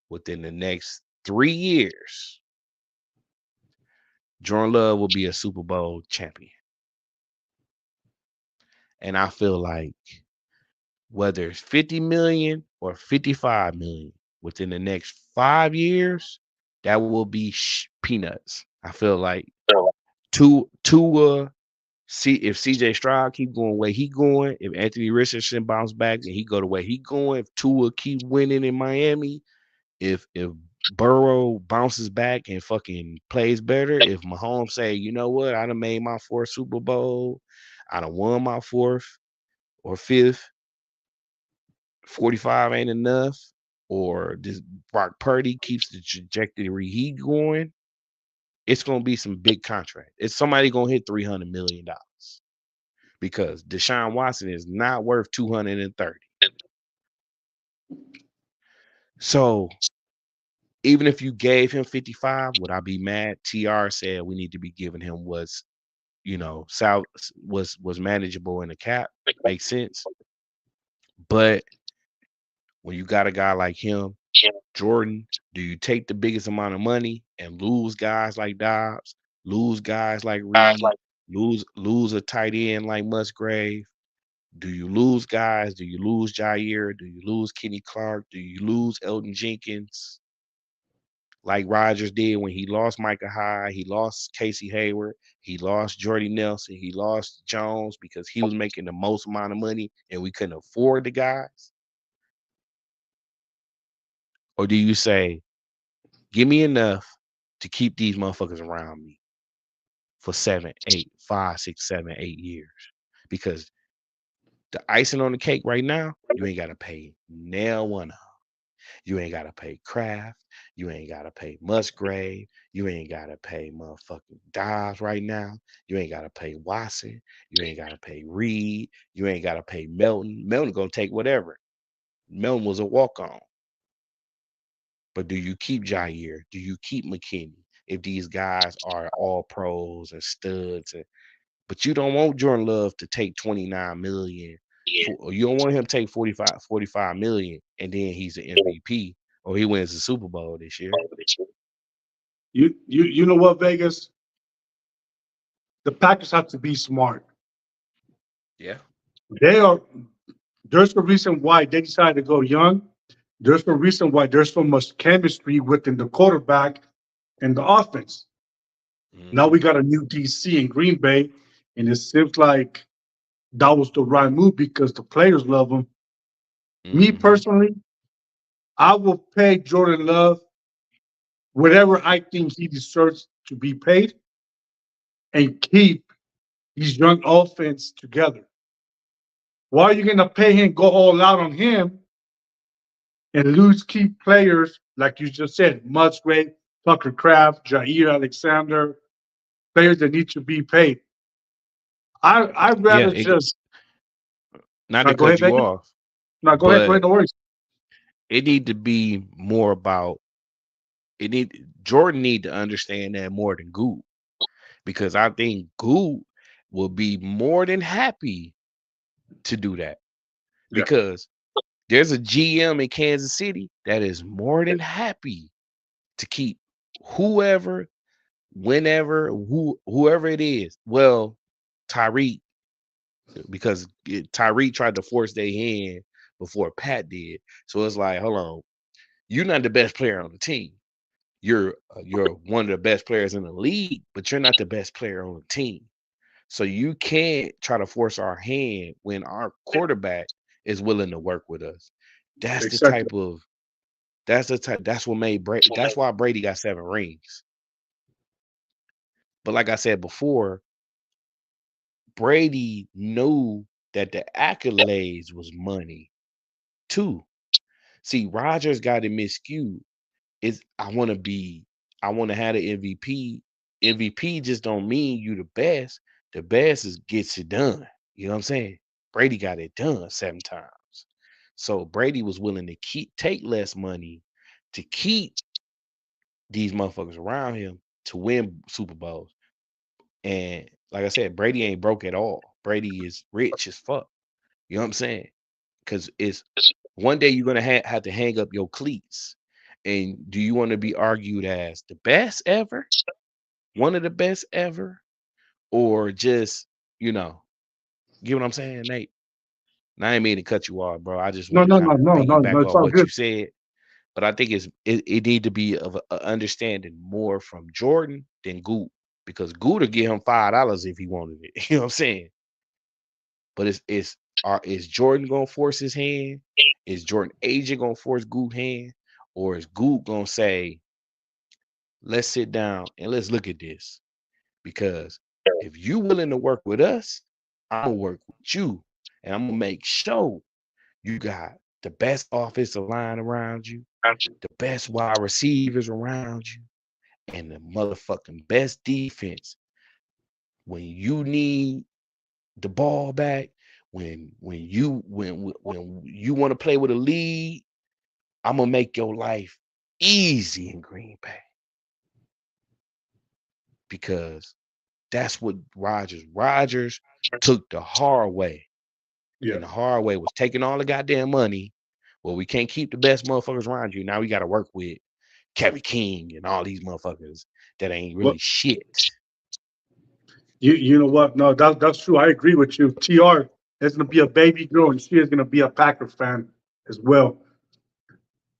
Within the next 3 years, Jordan Love will be a Super Bowl champion. And I feel like whether it's 50 million or 55 million within the next 5 years, that will be peanuts. I feel like Tua, see if CJ Stroud keep going where he going, if Anthony Richardson bounce back and he go the way he going, if Tua keep winning in Miami, if Burrow bounces back and fucking plays better, if Mahomes say, you know what, I done made my fourth Super Bowl, I done won my fourth or fifth, 45 ain't enough, or this Brock Purdy keeps the trajectory he going, it's gonna be some big contract. It's somebody gonna hit $300 million because Deshaun Watson is not worth 230. So even if you gave him 55, would I be mad? TR said we need to be giving him was manageable in the cap. Makes sense. But when you got a guy like him, Jordan, do you take the biggest amount of money and lose guys like Dobbs, lose guys like Reed, lose a tight end like Musgrave? Do you lose guys? Do you lose Jair? Do you lose Kenny Clark? Do you lose Elton Jenkins? Like Rodgers did when he lost Micah Hyde, he lost Casey Hayward, he lost Jordy Nelson, he lost Jones because he was making the most amount of money and we couldn't afford the guys? Or do you say, give me enough to keep these motherfuckers around me for 7, 8, 5, 6, 7, 8 years? Because the icing on the cake right now, you ain't got to pay nail one of them. You ain't gotta pay Kraft. You ain't gotta pay Musgrave. You ain't gotta pay motherfucking Dobbs right now. You ain't gotta pay Watson. You ain't gotta pay Reed. You ain't gotta pay Melton. Melton gonna take whatever. Melton was a walk-on. But do you keep Jair? Do you keep McKinney? If these guys are all pros and studs, but you don't want Jordan Love to take 29 million. You don't want him to take 45 million and then he's an MVP or he wins the Super Bowl this year. You know what, Vegas? The Packers have to be smart. Yeah. They are. There's a reason why they decided to go young. There's a reason why there's so much chemistry within the quarterback and the offense. Now Hmm. we got a new DC in Green Bay, and it seems like that was the right move because the players love him. Me Hmm. personally, I will pay Jordan Love whatever I think he deserves to be paid and keep these young offense together. Why are you going to pay him, go all out on him, and lose key players like you just said, Musgrave, Tucker Kraft, Jair Alexander, players that need to be paid? I'd Yeah. rather just Not to not go cut ahead, you Vegas. off, No, go ahead, but no worries. it need to be more about it. Jordan need to understand that more than Gould, because I think Gould will be more than happy to do that, Yeah, because there's a GM in Kansas City that is more than happy to keep whoever, whenever, whoever it is. Well, Tyreek, because Tyreek tried to force their hand before Pat did. So it's like, hold on, you're not the best player on the team. You're one of the best players in the league, but you're not the best player on the team. So you can't try to force our hand when our quarterback is willing to work with us. That's the exactly. type of that's what made Brady. That's why Brady got 7 rings. But like I said before, Brady knew that the accolades was money too. See, Rogers got it miscued. Is I want to have the MVP. MVP just don't mean you the best. The best is gets it done. You know what I'm saying? Brady got it done 7 times. So Brady was willing to take less money to keep these motherfuckers around him to win Super Bowls. And like I said, Brady ain't broke at all. Brady is rich as fuck. You know what I'm saying? Because it's one day you're gonna have to hang up your cleats. And do you want to be argued as the best ever, one of the best ever, or just you know, get what I'm saying, Nate? And I ain't mean to cut you off, bro. I just No, want to no, kind no, of no, no, no. piggyback It's on all what you good. said, but I think it need to be of a understanding more from Jordan than Goot, because Goot will give him $5 if he wanted it. You know what I'm saying? But is Jordan gonna force his hand? Is Jordan agent gonna force Goot hand? Or is Goot gonna say, let's sit down and let's look at this? Because if you willing to work with us, I'm gonna work with you. And I'm gonna make sure you got the best offensive line around you, the best wide receivers around you, and the motherfucking best defense when you need the ball back, when you want to play with a lead, I'm gonna make your life easy in Green Bay, because that's what Rogers took the hard way. Yeah. And the hard way was taking all the goddamn money. Well, we can't keep the best motherfuckers around you. Now we got to work with Kevin King and all these motherfuckers that ain't Well, really shit. you know what? No, that's true. I agree with you. TR is going to be a baby girl, and she is going to be a Packer fan as well.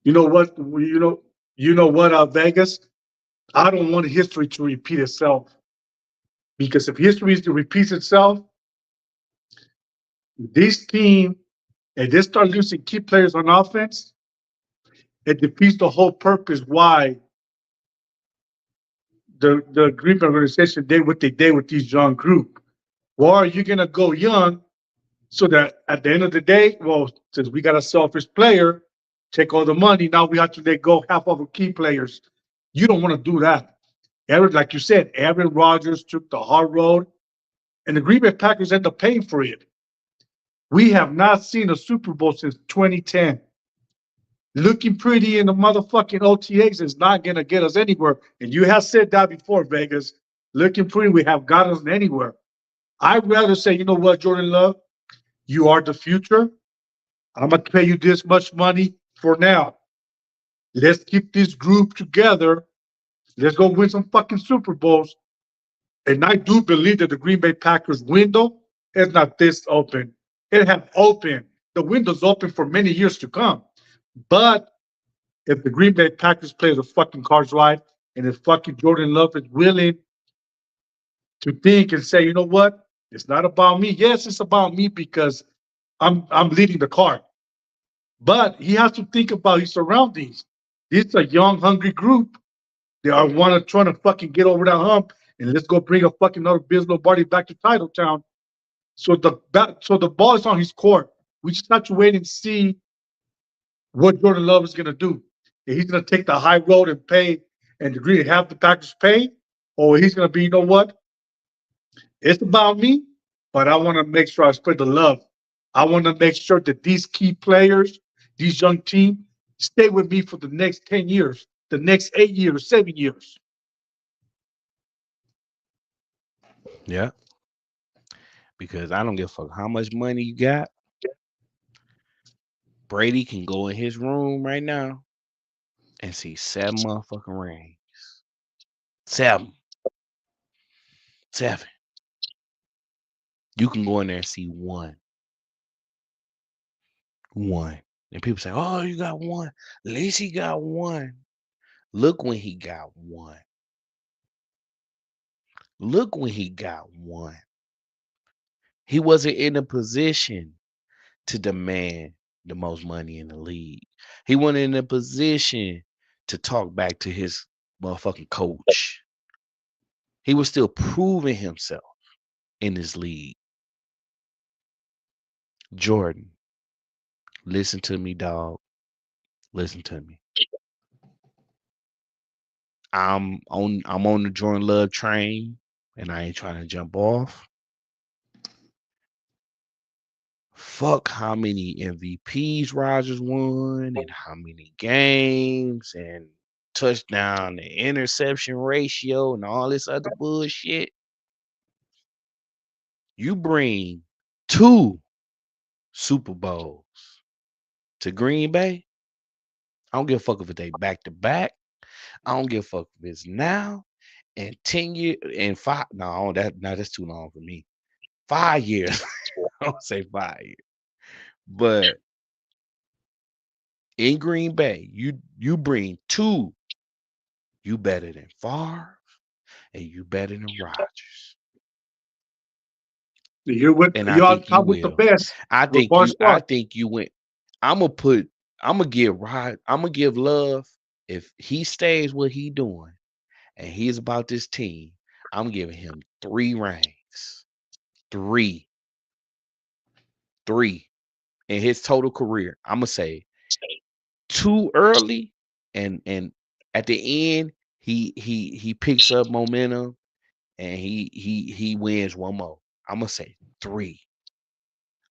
You know what? You know what? Vegas. I don't want history to repeat itself because if history is to repeat itself, this team and they start losing key players on offense, it defeats the whole purpose why the Green Bay organization did what they did with these young group. Why are you going to go young so that at the end of the day, well, since we got a selfish player, take all the money, now we have to let go half of our key players. You don't want to do that. Like you said, Aaron Rodgers took the hard road, and the Green Bay Packers end up paying for it. We have not seen a Super Bowl since 2010. Looking pretty in the motherfucking OTAs is not going to get us anywhere. And you have said that before, Vegas. Looking pretty, we have got us anywhere. I'd rather say, you know what, Jordan Love, you are the future. I'm going to pay you this much money for now. Let's keep this group together. Let's go win some fucking Super Bowls. And I do believe that the Green Bay Packers window it's not this open. It have open. The window's open for many years to come. But if the Green Bay Packers play the fucking cards right, and if fucking Jordan Love is willing to think and say, you know what, it's not about me. Yes, it's about me because I'm leading the card. But he has to think about his surroundings. This is a young, hungry group. They are want to trying to fucking get over that hump and let's go bring a fucking another Biz Lombardi back to Title Town. So the ball is on his court. We just have to wait and see what Jordan Love is gonna do. If he's gonna take the high road and pay and agree to have the Packers pay, or he's gonna be, you know what? It's about me, but I want to make sure I spread the love. I want to make sure that these key players, these young team, stay with me for the next 10 years, the next 8 years, 7 years. Yeah, because I don't give a fuck how much money you got. Brady can go in his room right now and see 7 motherfucking rings. 7, 7. You can go in there and see one, one. And people say, "Oh, you got one. At least he got one." Look when he got one. Look when he got one. He wasn't in a position to demand the most money in the league. He wasn't in a position to talk back to his motherfucking coach. He was still proving himself in this league. Jordan, listen to me, dog. Listen to me. I'm on the Jordan Love train, and I ain't trying to jump off. Fuck how many MVPs Rodgers won and how many games and touchdown and interception ratio and all this other bullshit. You bring 2 Super Bowls to Green Bay. I don't give a fuck if they back to back. I don't give a fuck if it's now and 10 years and 5. No, that's too long for me. 5 years. I don't say 5 years. But in Green Bay, you bring 2. You better than Favre and you better than Rodgers. You're with And I you're on think you top with the will. best. I With think Bar you I Squad. think you went. I'm gonna give Love, if he stays what he doing and he's about this team, I'm giving him 3 rings. 3. 3 in his total career. I'm gonna say 2 early and at the end he picks up momentum and he wins one more. I'm gonna say 3.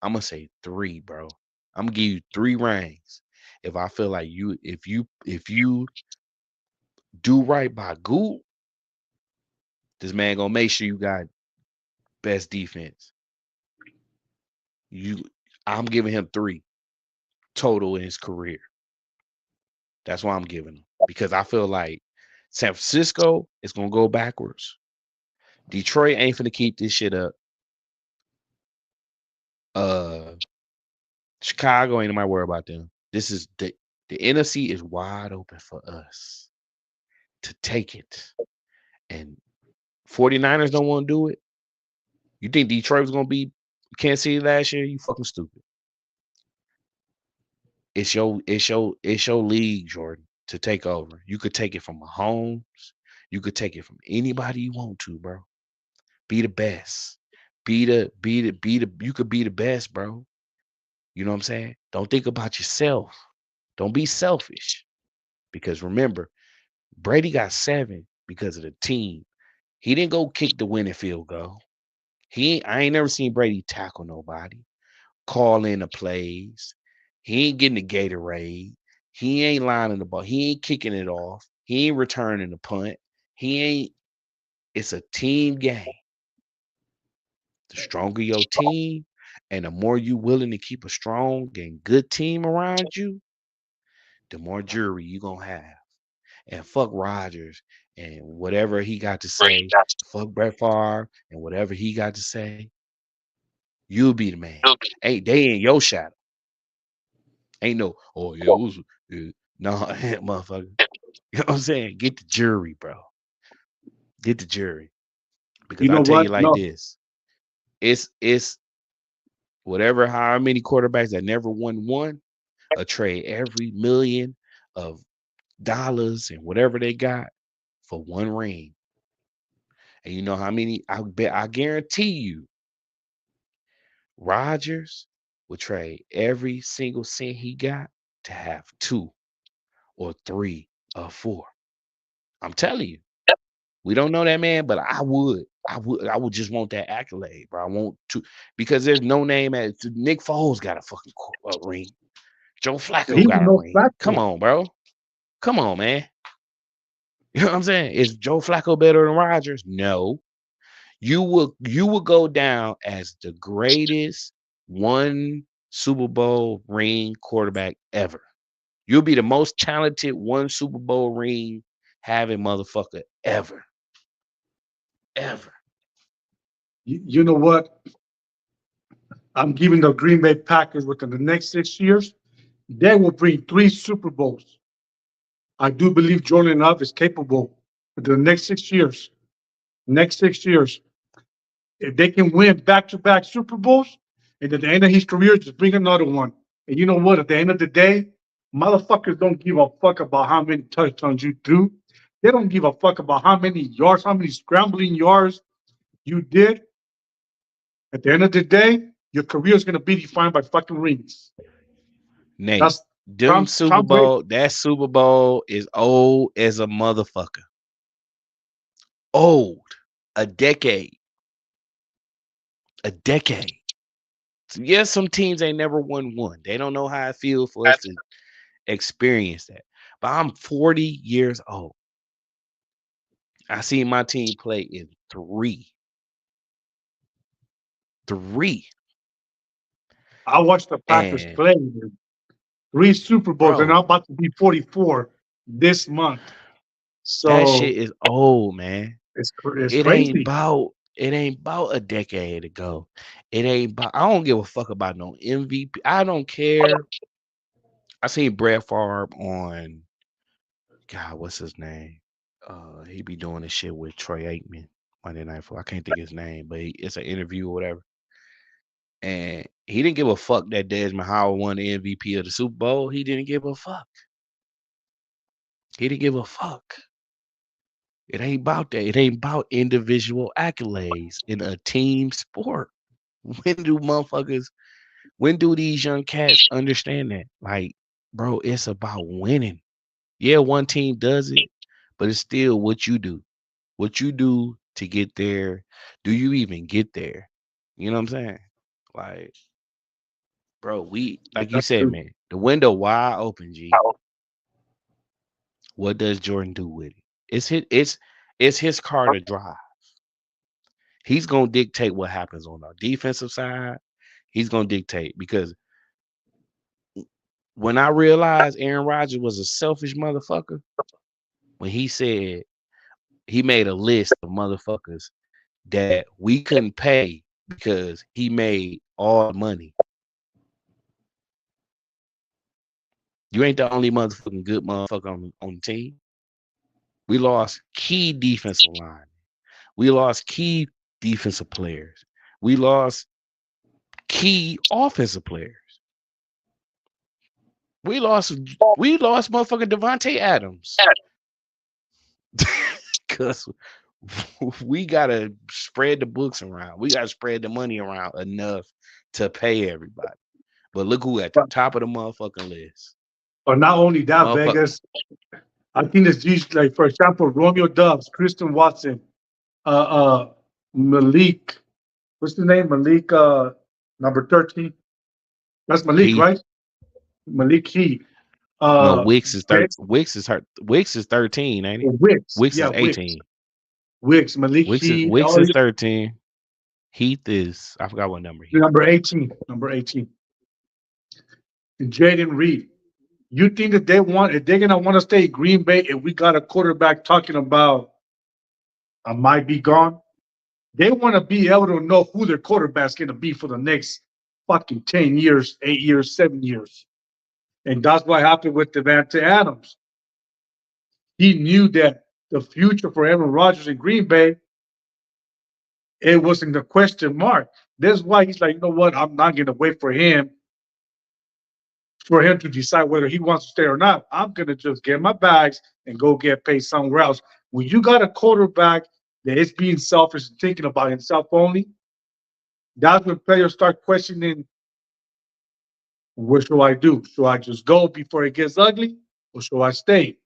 I'm gonna say 3, bro. I'm gonna give you 3 rings. If I feel like if you do right by Gould, this man gonna make sure you got best defense. You I'm giving him 3 total in his career. That's why I'm giving him. Because I feel like San Francisco is gonna go backwards. Detroit ain't finna keep this shit up. Uh Chicago ain't nobody worry about them. This is the NFC is wide open for us to take it. And 49ers don't want to do it. You think Detroit was gonna be Kansas City last year? You fucking stupid. It's your league, Jordan, to take over. You could take it from Mahomes. You could take it from anybody you want to, bro. Be the best. Be the you could be the best, bro. You know what I'm saying? Don't think about yourself. Don't be selfish. Because remember, Brady got 7 because of the team. He didn't go kick the winning field goal. I ain't never seen Brady tackle nobody, call in the plays. He ain't getting the Gatorade. He ain't lining the ball. He ain't kicking it off. He ain't returning the punt. He ain't. It's a team game. The stronger your team, and the more you willing to keep a strong and good team around you, the more jury you gonna have. And fuck Rodgers and whatever he got to say. Fuck Brett Favre and whatever he got to say. You'll be the man. Ain't they in your shadow? Ain't no, oh yeah, it was no, motherfucker. You know what I'm saying? Get the jury, bro. Get the jury. Because You I know tell you what? like No, this. It's whatever how many quarterbacks that never won one, a trade every million of dollars and whatever they got for one ring. And you know how many I guarantee you Rodgers would trade every single cent he got to have two or three or four. I'm telling you. We don't know that man, but I would. I would just want that accolade, bro. I want to because there's no name at Nick Foles got a fucking ring. Joe Flacco he was got a no ring. Come factor. on, bro. Come on, man. You know what I'm saying? Is Joe Flacco better than Rodgers? No. You will go down as the greatest one Super Bowl ring quarterback ever. You'll be the most talented one Super Bowl ring having motherfucker ever. Ever. You know what? I'm giving the Green Bay Packers within the next 6 years, they will bring 3 Super Bowls. I do believe Jordan Love is capable within the next 6 years. If they can win back-to-back Super Bowls, and at the end of his career, just bring another one. And you know what? At the end of the day, motherfuckers don't give a fuck about how many touchdowns you threw. They don't give a fuck about how many yards, how many scrambling yards you did. At the end of the day, your career is going to be defined by fucking rings. Nate, That's them Super Tom Brady. Bowl, that Super Bowl is old as a motherfucker. Old. A decade. A decade. So yes, some teams ain't never won one. They don't know how it feels for us to experience that. But I'm 40 years old. I seen my team play in three. Three. I watched the Packers And play in 3 Super Bowls, and bro, I'm about to be 44 this month. that shit So is old, man. it's It ain't crazy. about it ain't about a decade ago. It ain't about I don't give a fuck about no MVP. I don't care. I seen Brett Favre on God, what's his name? He be doing this shit with Troy Aikman Monday Night Football. I can't think his name, but it's an interview or whatever. And he didn't give a fuck that Desmond Howard won the MVP of the Super Bowl. He didn't give a fuck. He didn't give a fuck. It ain't about that. It ain't about individual accolades in a team sport. When do motherfuckers, when do these young cats understand that? Like, bro, it's about winning. Yeah, one team does it, but it's still what you do. What you do to get there. Do you even get there? You know what I'm saying? Like, bro, we like you That's said, true. man, the window wide open, G. What does Jordan do with it? It's his car to drive. He's gonna dictate what happens on our defensive side. He's gonna dictate because when I realized Aaron Rodgers was a selfish motherfucker, when he said he made a list of motherfuckers that we couldn't pay because he made all the money. You ain't the only motherfucking good motherfucker on the team. We lost key defensive line. We lost key defensive players. We lost key offensive players. We lost motherfucking Devontae Adams. Because we gotta spread the books around. We gotta spread the money around enough to pay everybody. But look who at the But, top of the motherfucking list. but not only that, Motherfucker. Vegas, I think it's these, like, for example, Romeo Dubs, Christian Watson, Malik, what's the name? Malik, number 13. That's Malik, Heath. right? Malik Heath. No, Uh, Dex, Wicks is 13, ain't he? Wicks. Wicks Yeah, is Wicks. 18. Wicks, Malik Heath, Wicks all is these, 13. Heath is I forgot what number Heath number is. 18. Number 18. And Jaden Reed. You think that if they're gonna want to stay Green Bay, if we got a quarterback talking about I might be gone, They want to be able to know who their quarterback's going to be for the next fucking 10 years, 8 years, 7 years. And that's what happened with Davante Adams. He knew that the future for Aaron Rodgers in Green Bay, it wasn't a question mark. That's why he's like, you know what? I'm not going to wait for him to decide whether he wants to stay or not. I'm going to just get my bags and go get paid somewhere else. When you got a quarterback that is being selfish and thinking about himself only, that's when players start questioning, what should I do? Should I just go before it gets ugly, or should I stay?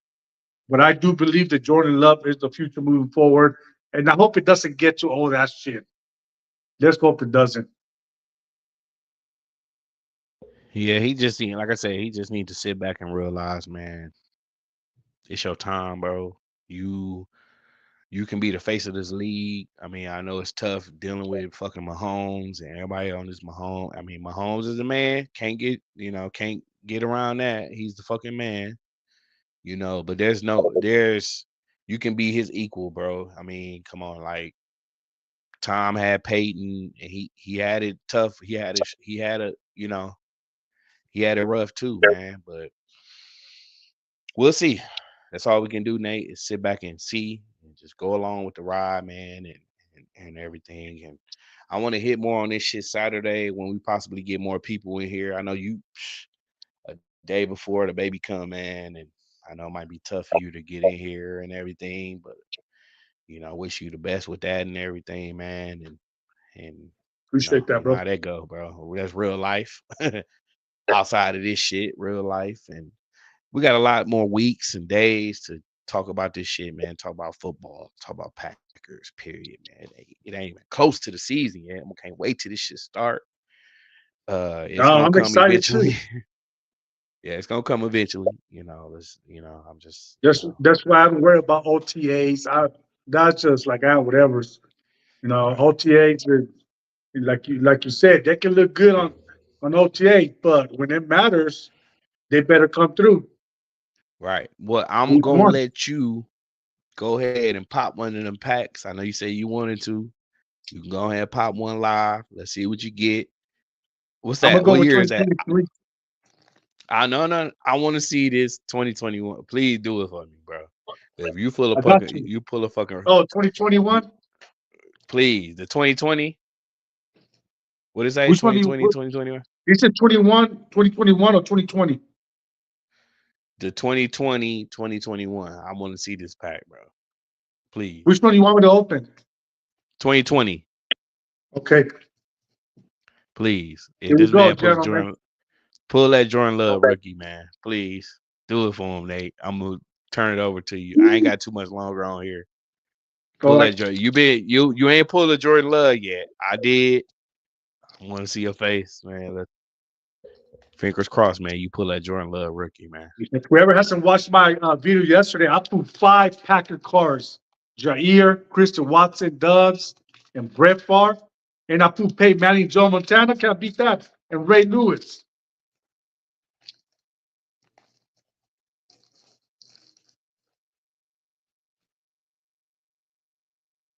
But I do believe that Jordan Love is the future moving forward, and I hope it doesn't get to all that shit. Let's hope it doesn't. Yeah, he just need, like I said, he just need to sit back and realize, man, it's your time, bro. You can be the face of this league. I mean, I know it's tough dealing with fucking Mahomes and everybody on this Mahomes. I mean, Mahomes is the man. Can't get around that. He's the fucking man. But you can be his equal, bro. I mean, come on, like Tom had Peyton, and he had it tough. He had it rough too, man. But we'll see. That's all we can do, Nate, is sit back and see and just go along with the ride, man, and everything. And I want to hit more on this shit Saturday when we possibly get more people in here. I know you a day before the baby come, man, and I know it might be tough for you to get in here and everything, but I wish you the best with that and everything, man. And Appreciate that, you know bro. how that go, bro. That's real life. Outside of this shit, real life. And we got a lot more weeks and days to talk about this shit, man. Talk about football, talk about Packers, period, man. It ain't even close to the season yet. I can't wait till this shit start. It's gonna I'm come excited eventually. too. Yeah, it's gonna come eventually. I'm just That's why I don't worry about OTAs. That's just like whatever's. right. OTAs are, like you said, they can look good on OTA, but when it matters, they better come through. Right. Well, I'm Week gonna one. let you go ahead and pop one of them packs. I know you say you wanted to. You can go ahead and pop one live. Let's see what you get. What's I'm gonna that? go What with year is that? 2023. I know, no. I want to see this 2021. Please do it for me, bro. If you pull a I got fucking, you. you pull a fucking, Oh, 2021. please. The 2020. What is that? Which one do you? 2020, 2021. You said 2021 or 2020? The 2020, 2021. I want to see this pack, bro. Please. Which one do you want me to open? 2020. Okay, Please. If here we this go, man gentlemen. pull that Jordan Love rookie, man. Please do it for him, Nate. I'm gonna turn it over to you. I ain't got too much longer on here. Pull Go that ahead. Jordan. You ain't pulled a Jordan Love yet. I did. I want to see your face, man. Fingers crossed, man. You pull that Jordan Love rookie, man. If whoever hasn't watched my video yesterday, I put 5 Packer cards: Jair, Christian Watson, Dubs, and Brett Favre. And I put Peyton Manning, Joe Montana. Can't beat that. And Ray Lewis.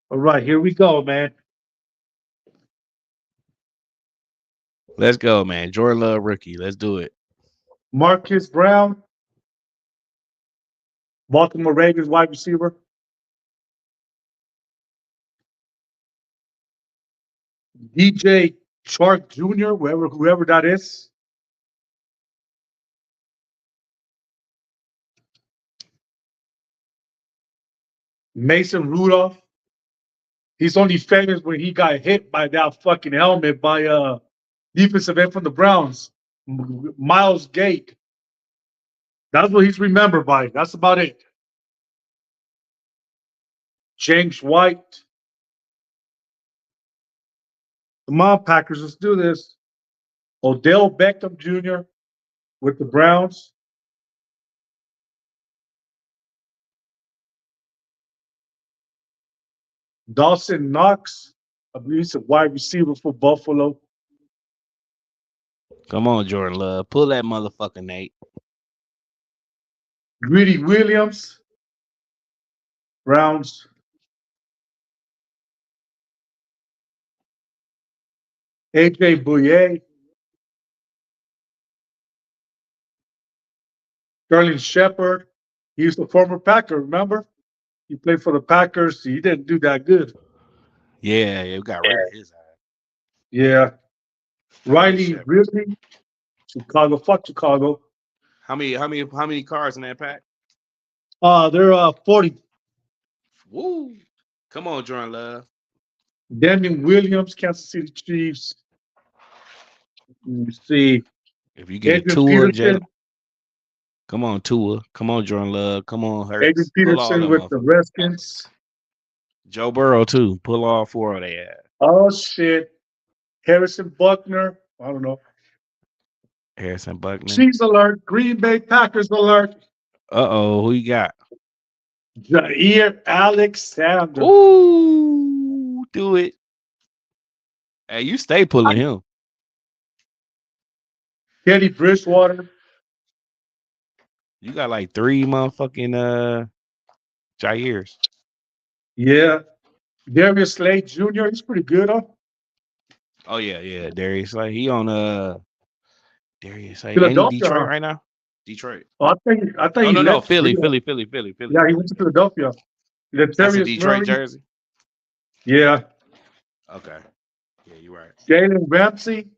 All right, here we go, man. Let's go, man. Jordan Love rookie. Let's do it. Marcus Brown, Baltimore Ravens wide receiver. DJ Chark Jr., whoever that is. Mason Rudolph. He's only famous when he got hit by that fucking helmet by defensive end from the Browns, Miles Gate. That's what he's remembered by. That's about it. James White. Come on, Packers, let's do this. Odell Beckham Jr. with the Browns. Dawson Knox, I believe he's a wide receiver for Buffalo. Come on, Jordan Love. Pull that motherfucker, Nate. Greedy Williams, Browns. AJ Bouye, Sterling Shepard. He's a former Packer, remember? He played for the Packers. He didn't do that good. Yeah, you got rid of his ass. Yeah. Riley Shepard. Ridley, Chicago. Fuck Chicago. How many cars in that pack? They're 40. Woo! Come on, Jordan Love. Daniel Williams, Kansas City Chiefs. Let me see. If you get a Adrian Tua, Jalen, Peterson. come on, Tua. Come on, Jordan Love. Come on, Adrian Hurts. Pull all Peterson them with the motherfuckers. Redskins. Joe Burrow too. Pull all four of their ass. Oh shit. Harrison Buckner. I don't know. Harrison Buckner. Chiefs alert. Green Bay Packers alert. Who you got? Jair Alexander. Ooh, do it. Hey, you stay pulling him. Teddy Bridgewater. You got like 3 motherfucking Jairs. Yeah. Darius Slade Jr. He's pretty good, huh? Oh yeah. Darius Slay. He on Darius Slay. Ain't he Philadelphia. Detroit right now? Detroit. Oh, I think he No. left. Philly. Yeah, he went to Philadelphia. That's a Latavius Detroit Murray. jersey. Yeah. Okay. Yeah, you're right. Jalen Ramsey.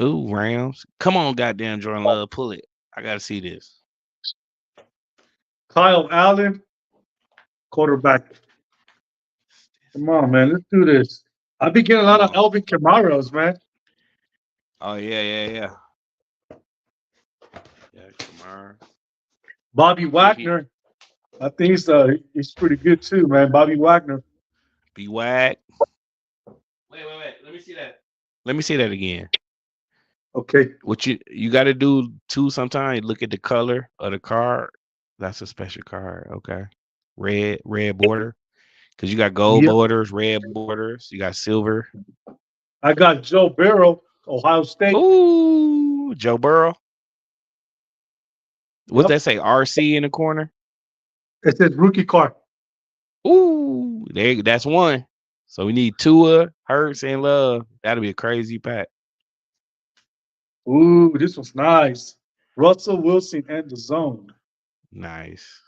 Ooh, Rams. Come on, goddamn Jordan Love. Pull it. I gotta see this. Kyle Allen. Quarterback. Come on, man. Let's do this. I've been getting a lot of Alvin Kamaras, man. Oh, yeah. Yeah, Kamara. Bobby Wagner. I think he's pretty good too, man. Bobby Wagner. B Wag. Wait. Let me see that again. Okay. What you got to do too sometimes, look at the color of the card. That's a special card. Okay. Red border. Because you got gold borders, red borders. You got silver. I got Joe Burrow, Ohio State. Ooh, Joe Burrow. What's that say? RC in the corner? It says rookie card. Ooh, that's one. So we need Tua, Hurts, and Love. That'll be a crazy pack. Ooh, this was nice. Russell Wilson and the zone. Nice.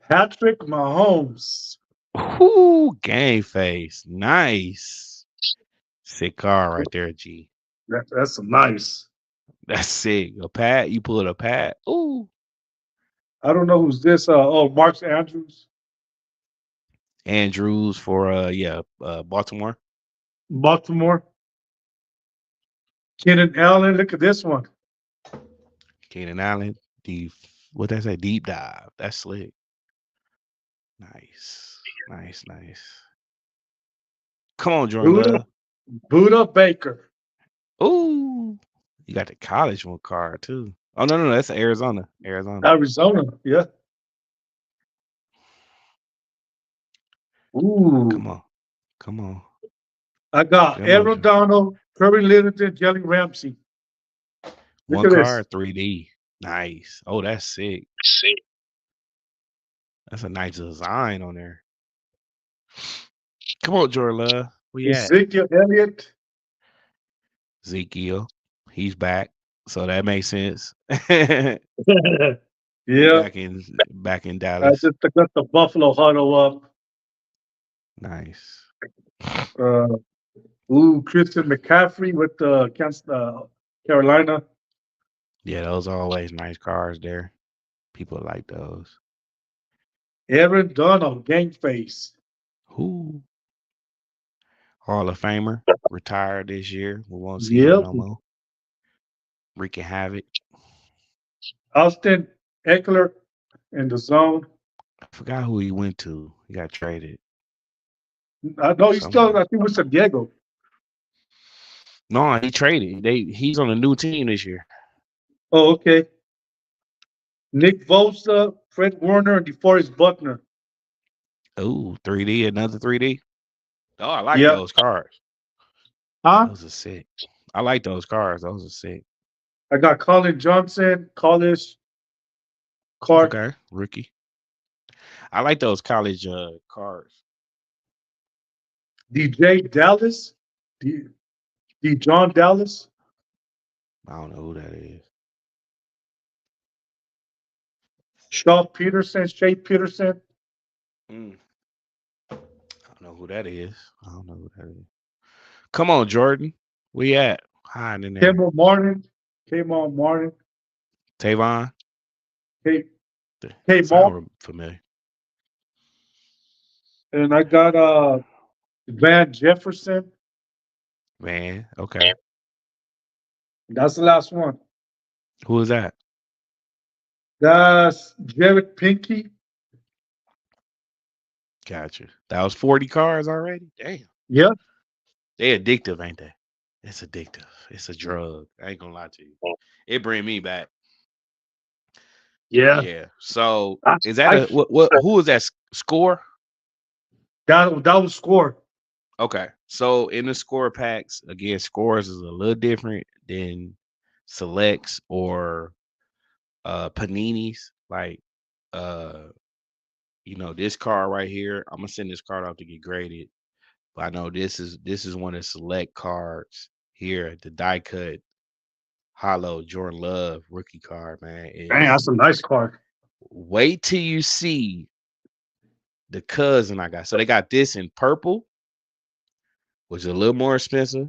Patrick Mahomes. Ooh, game face. Nice. Sick car right there, G. That's nice. That's sick. A pat. You pulled a pat. Ooh. I don't know who's this. Mark Andrews. Andrews for Baltimore. Keenan Allen. Look at this one. Keenan Allen. What that say? Deep dive. That's slick. Nice. Come on, Jordan. Buda Baker. Ooh. You got the college one card too. Oh no, that's Arizona. Arizona, yeah. Ooh. Come on. I got Aaron Donald, Curry Littleton, Jalen Ramsey. One card, 3D. Nice. Oh, that's sick. That's a nice design on there. Come on, Jorla. Where you at? Ezekiel Elliott. Ezekiel. He's back. So that makes sense. Yeah. Back in Dallas. I just got the Buffalo huddle up. Nice. Christian McCaffrey with Carolina. Yeah, those are always nice cars there. People like those. Aaron Donald, gang face. Who? Hall of Famer, retired this year. We won't see him no more. Wreaking havoc. Austin Eckler in the zone. I forgot who he went to. He got traded. I know he's still, I think, with San Diego. No, he traded. He's on a new team this year. Oh, okay. Nick Bosa, Fred Warner, and DeForest Buckner. Oh, 3D, another 3D. Oh, I like those cards. Huh? Those are sick. I like those cards. Those are sick. I got Colin Johnson, college card. Okay, rookie. I like those college cards. DJ Dallas, D John Dallas, I don't know who that is. Shaw Peterson, Shea Peterson, Mm, I don't know who that is. I don't know who that is. Come on, Jordan. Where you at? Hiding in there. Cameron Martin, Kmart Martin, Tavon. K Th- K Mall, Sound familiar. and I got Van Jefferson. Man, okay. That's the last one. Who is that? That's Jared Pinky. Gotcha. That was 40 cars already? Damn. Yeah. They addictive, ain't they? It's addictive. It's a drug. I ain't gonna lie to you. It bring me back. Yeah. Yeah. So That's is that I a who is that score? that was score. Okay. So in the score packs, again, scores is a little different than selects or paninis. Like this card right here. I'm gonna send this card out to get graded. But I know this is one of the select cards here. The die cut hollow Jordan Love rookie card, man. Dang, Is that's a nice card. wait till you see the cousin I got. So they got this in purple, which is a little more expensive.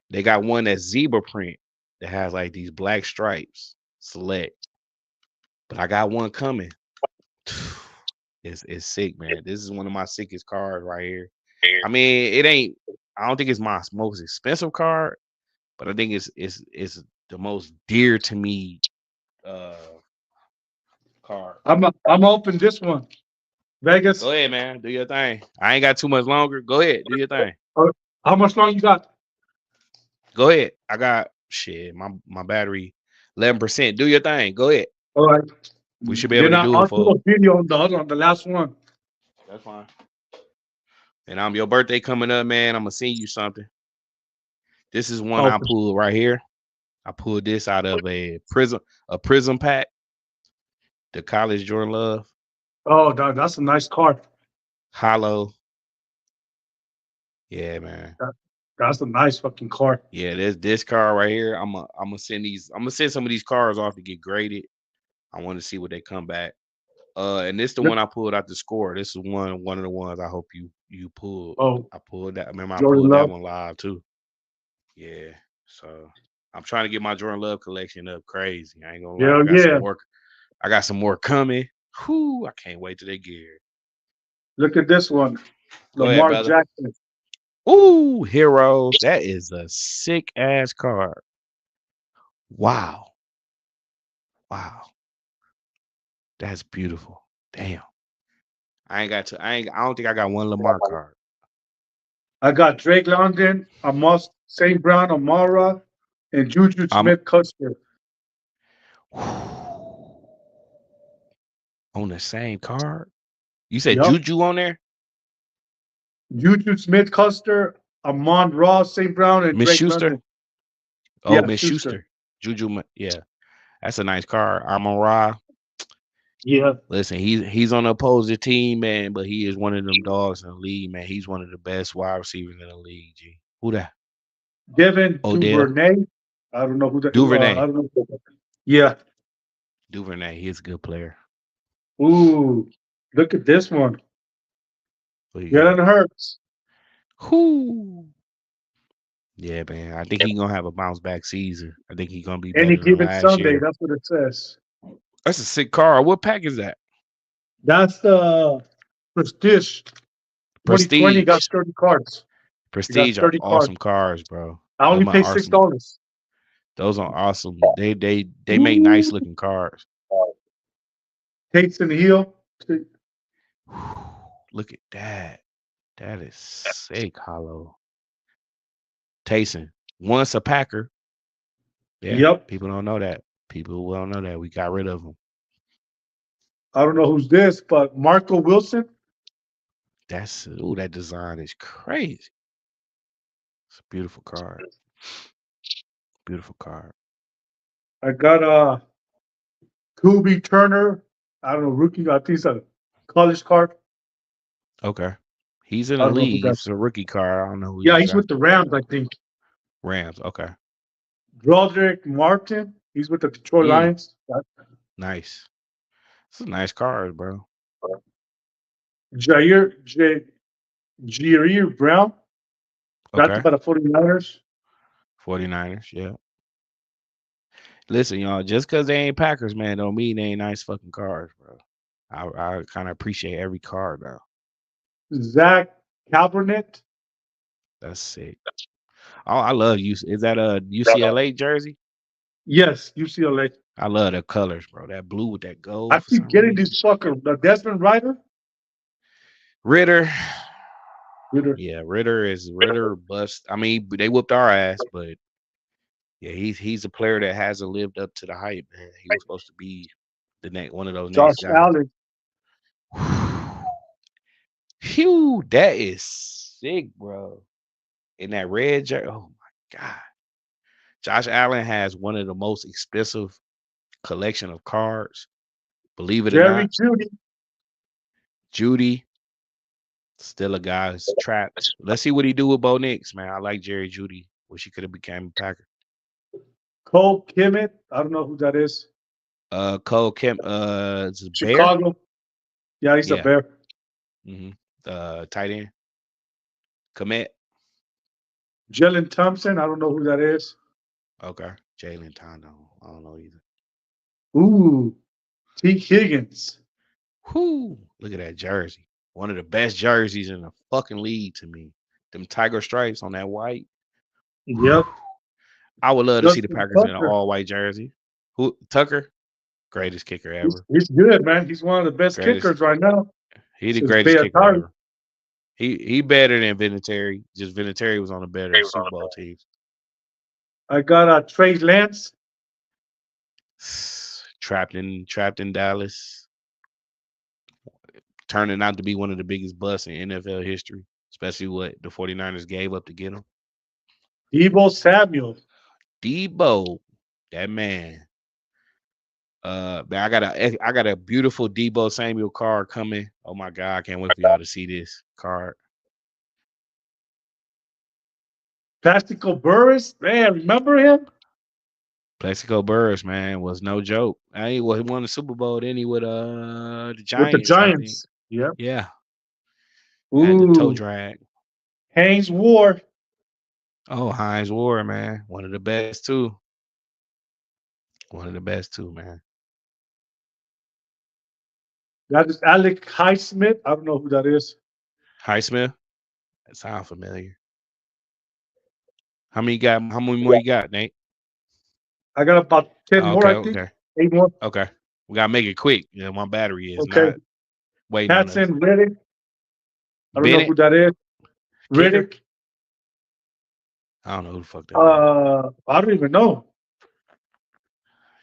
They got one that's zebra print that has like these black stripes. Select. But I got one coming. It's sick, man. This is one of my sickest cards right here. I mean, it ain't. I don't think it's my most expensive card, but I think it's the most dear to me uh card. I'm open this one. Go Vegas. ahead, man. Do your thing. I ain't got too much longer. Go ahead. Do your thing. Uh, how much long you got? Go ahead. I got shit. My battery 11%. Do your thing. Go ahead. All right. We should be able Then to do it I'll do for. a video on the other on the last one. That's fine. And your birthday coming up, man. I'm gonna send you something. This is one Oh, I pulled right here. I pulled this out of a prism pack. The college Jordan Love. that's a nice card. Hollow. Yeah, man. That's a nice fucking card. Yeah, this card right here. I'm gonna send these. I'm gonna send some of these cards off to get graded. I want to see what they come back. And this the Look- one I pulled out the score. This is one of the ones I hope you pulled. Oh, I pulled that. Remember, I Jordan pulled that Love. one live too. Yeah. So I'm trying to get my Jordan Love collection up crazy. I ain't gonna lie. Hell yeah. I got some more coming. Whoo! I can't wait till they get here. Look at this one. Go ahead, Lamar brother. Jackson. Ooh, heroes. That is a sick ass card. Wow. Wow. That's beautiful. Damn. I don't think I got one Lamar card. I got Drake London, Amos St. Brown, Amara, and Juju I'm Smith Custer. on the same card. You said Yup. Juju on there? Juju Smith Custer, Amon Ross, St. Brown, and Miss Drake Schuster? London. Oh, Yeah, Miss Schuster. Juju, yeah. That's a nice card. Amon Ra. Yeah. Listen, he's on the opposing team, man, but he is one of them dogs in the league, man. He's one of the best wide receivers in the league, G. Who that? Devin Odell? Duvernay. I don't know who that Duvernay. I don't know. Yeah. Duvernay, he's a good player. Ooh, look at this one. What you got? Jalen Hurts. Whoo. Yeah, man. I think he's gonna have a bounce back season. I think he's gonna be Any better than given last Sunday. year. That's what it says. That's a sick card. What pack is that? That's the Prestige. 2020 got Prestige. 30 cards. Prestige are 30 awesome cards, bro. I only Them paid are awesome. $6. Those are awesome. They make nice looking cards. Taysom Hill. Look at that. That is sick, Hollow. Taysom. Once a Packer. Yeah. Yep. People don't know that. People don't know that. We got rid of him. I don't know who's this, but Marco Wilson. That design is crazy. It's a beautiful card. Beautiful card. I got Kubi Turner. I don't know, rookie. I think it's a college card. Okay. He's in I the don't know who league. that. It's a rookie card. I don't know who Yeah, you he's with drafted. the Rams, I think. Rams. Okay. Broderick Martin, he's with the Detroit Mm, Lions. nice. It's a nice card, bro. Jair J. Jair Brown, drafted Okay. by the 49ers. 49ers. Yeah. Listen, y'all, just because they ain't Packers, man, don't mean they ain't nice fucking cards, bro. I kind of appreciate every card, though. Zach Cabernet. That's sick. Oh, I love you. Is that a UCLA jersey? Yes, UCLA. I love the colors, bro. That blue with that I gold for keep some getting reason. this sucker, the Desmond Rider. Ritter. Ritter. Yeah, Ritter bust. I mean, they whooped our ass, but yeah, he's a player that hasn't lived up to the hype, man. He was supposed to be the next one of those next Josh guys. Allen. Phew, that is sick, bro. In that red jersey. Oh my God. Josh Allen has one of the most expensive collection of cards. Believe it or Jerry not. Judy. Judy, still a guy who's trapped. Let's see what he do with Bo Nix, man. I like Jerry Judy. Wish he could have became a Packer. Cole Kimmett. I don't know who that is. Cole Kemp, is it Bear? Chicago. Yeah, he's a Yeah. Bear. Mm-hmm. Tight end. Komet. Jalen Thompson. I don't know who that is. Okay. Jalen Tondo. I don't know either. Ooh, T. Higgins. Whoo. Look at that jersey. One of the best jerseys in the fucking league to me. Them tiger stripes on that white. Yep. I would love to see the Justin Packers in an Tucker. all white jersey. Who Tucker? Greatest kicker ever. He's good, man. He's one of the best Greatest. kickers right now. He the Since greatest kicker Beatari. ever. He better than Vinatieri. Just Vinatieri was on a better Super Bowl team. I got Trey Lance. Trapped in Dallas. Turning out to be one of the biggest busts in NFL history, especially what the 49ers gave up to get him. Deebo Samuel. Debo, that man. Man, I got a beautiful Debo Samuel card coming. Oh my God, I can't wait for y'all to see this card. Plaxico Burris. Man, remember him? Plaxico Burress, man, was no joke. He won the Super Bowl, didn't he, with the With the Giants, I think. Giants. Yep. Yeah. And the toe Ooh. drag. Haynes Ward. Oh, Hines Ward, man. One of the best too. One of the best too, man. That is Alec Highsmith. I don't know who that is. Highsmith. That sounds familiar. How many more you got, Nate? I got about 10 more, I think. Okay. 8 more. Okay. We gotta make it quick. Yeah, my battery is Okay. not waiting on us. Patson Riddick. I don't know Bennett? who that is. Kicker? Riddick. I don't know who the fuck that is. I don't even know.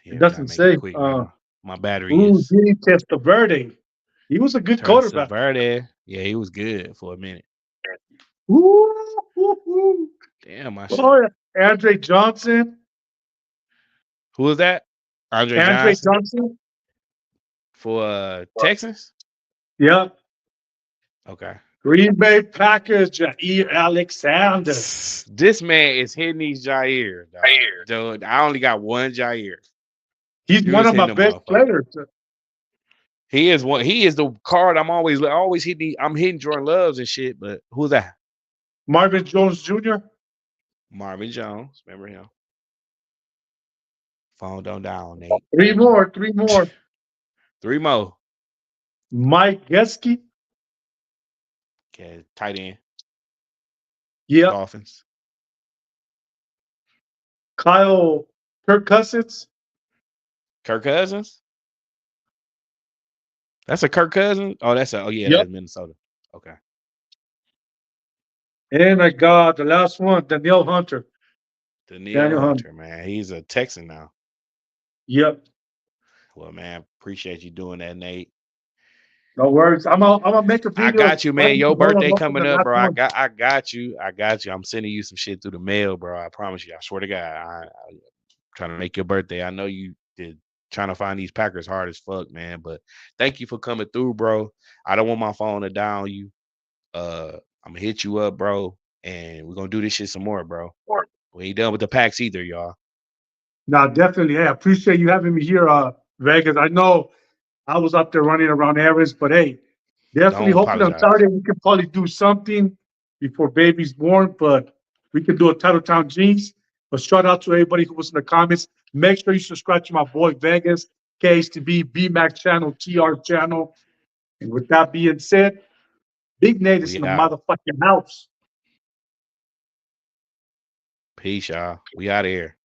Yeah, It we gotta doesn't make say. it quick now. My battery Ooh, is Didi Testaverde. He was a good quarterback. Verde. Yeah, he was good for a minute. Ooh. Damn, my Oh, shit. yeah. Andre Johnson. Who was that? Andre Johnson. For Texans? Yeah. Okay. Green Bay Packers, Jair Alexander. This man is hitting these Jair. Dude, I only got one Jair. He's one of my best players. He is one. He is the card I'm always hitting. I'm hitting Jordan Loves and shit. But who's that? Marvin Jones Jr. Marvin Jones. Remember him? Phone don't down, Nate. Three more. Three more. Mike Gesicki. Okay, tight end. Yeah. Dolphins. Kirk Cousins. Kirk Cousins. That's a Kirk Cousins. Oh, that's Minnesota. Okay. And I got the last one, Danielle Hunter. Danielle Hunter, man. He's a Texan now. Yep. Well, man, appreciate you doing that, Nate. No worries. I'm gonna make a video. I got you, man. Your birthday coming up, bro. I got you. I'm sending you some shit through the mail, bro. I promise you. I swear to God. I'm trying to make your birthday. I know you did trying to find these Packers hard as fuck, man. But thank you for coming through, bro. I don't want my phone to die on you. I'm gonna hit you up, bro, and we're gonna do this shit some more, bro. We ain't done with the packs either, y'all. Now, definitely. Hey, I appreciate you having me here, Vegas. I know I was up there running around errands, but hey, definitely. Don't Hopefully on apologize. Saturday we can probably do something before baby's born. But we can do a Titletown jeans. But shout out to everybody who was in the comments. Make sure you subscribe to my boy Vegas, KHTV, BMAC channel, TR channel. And with that being said, Big Nate is We in the out. motherfucking house. Peace, y'all. We out of here.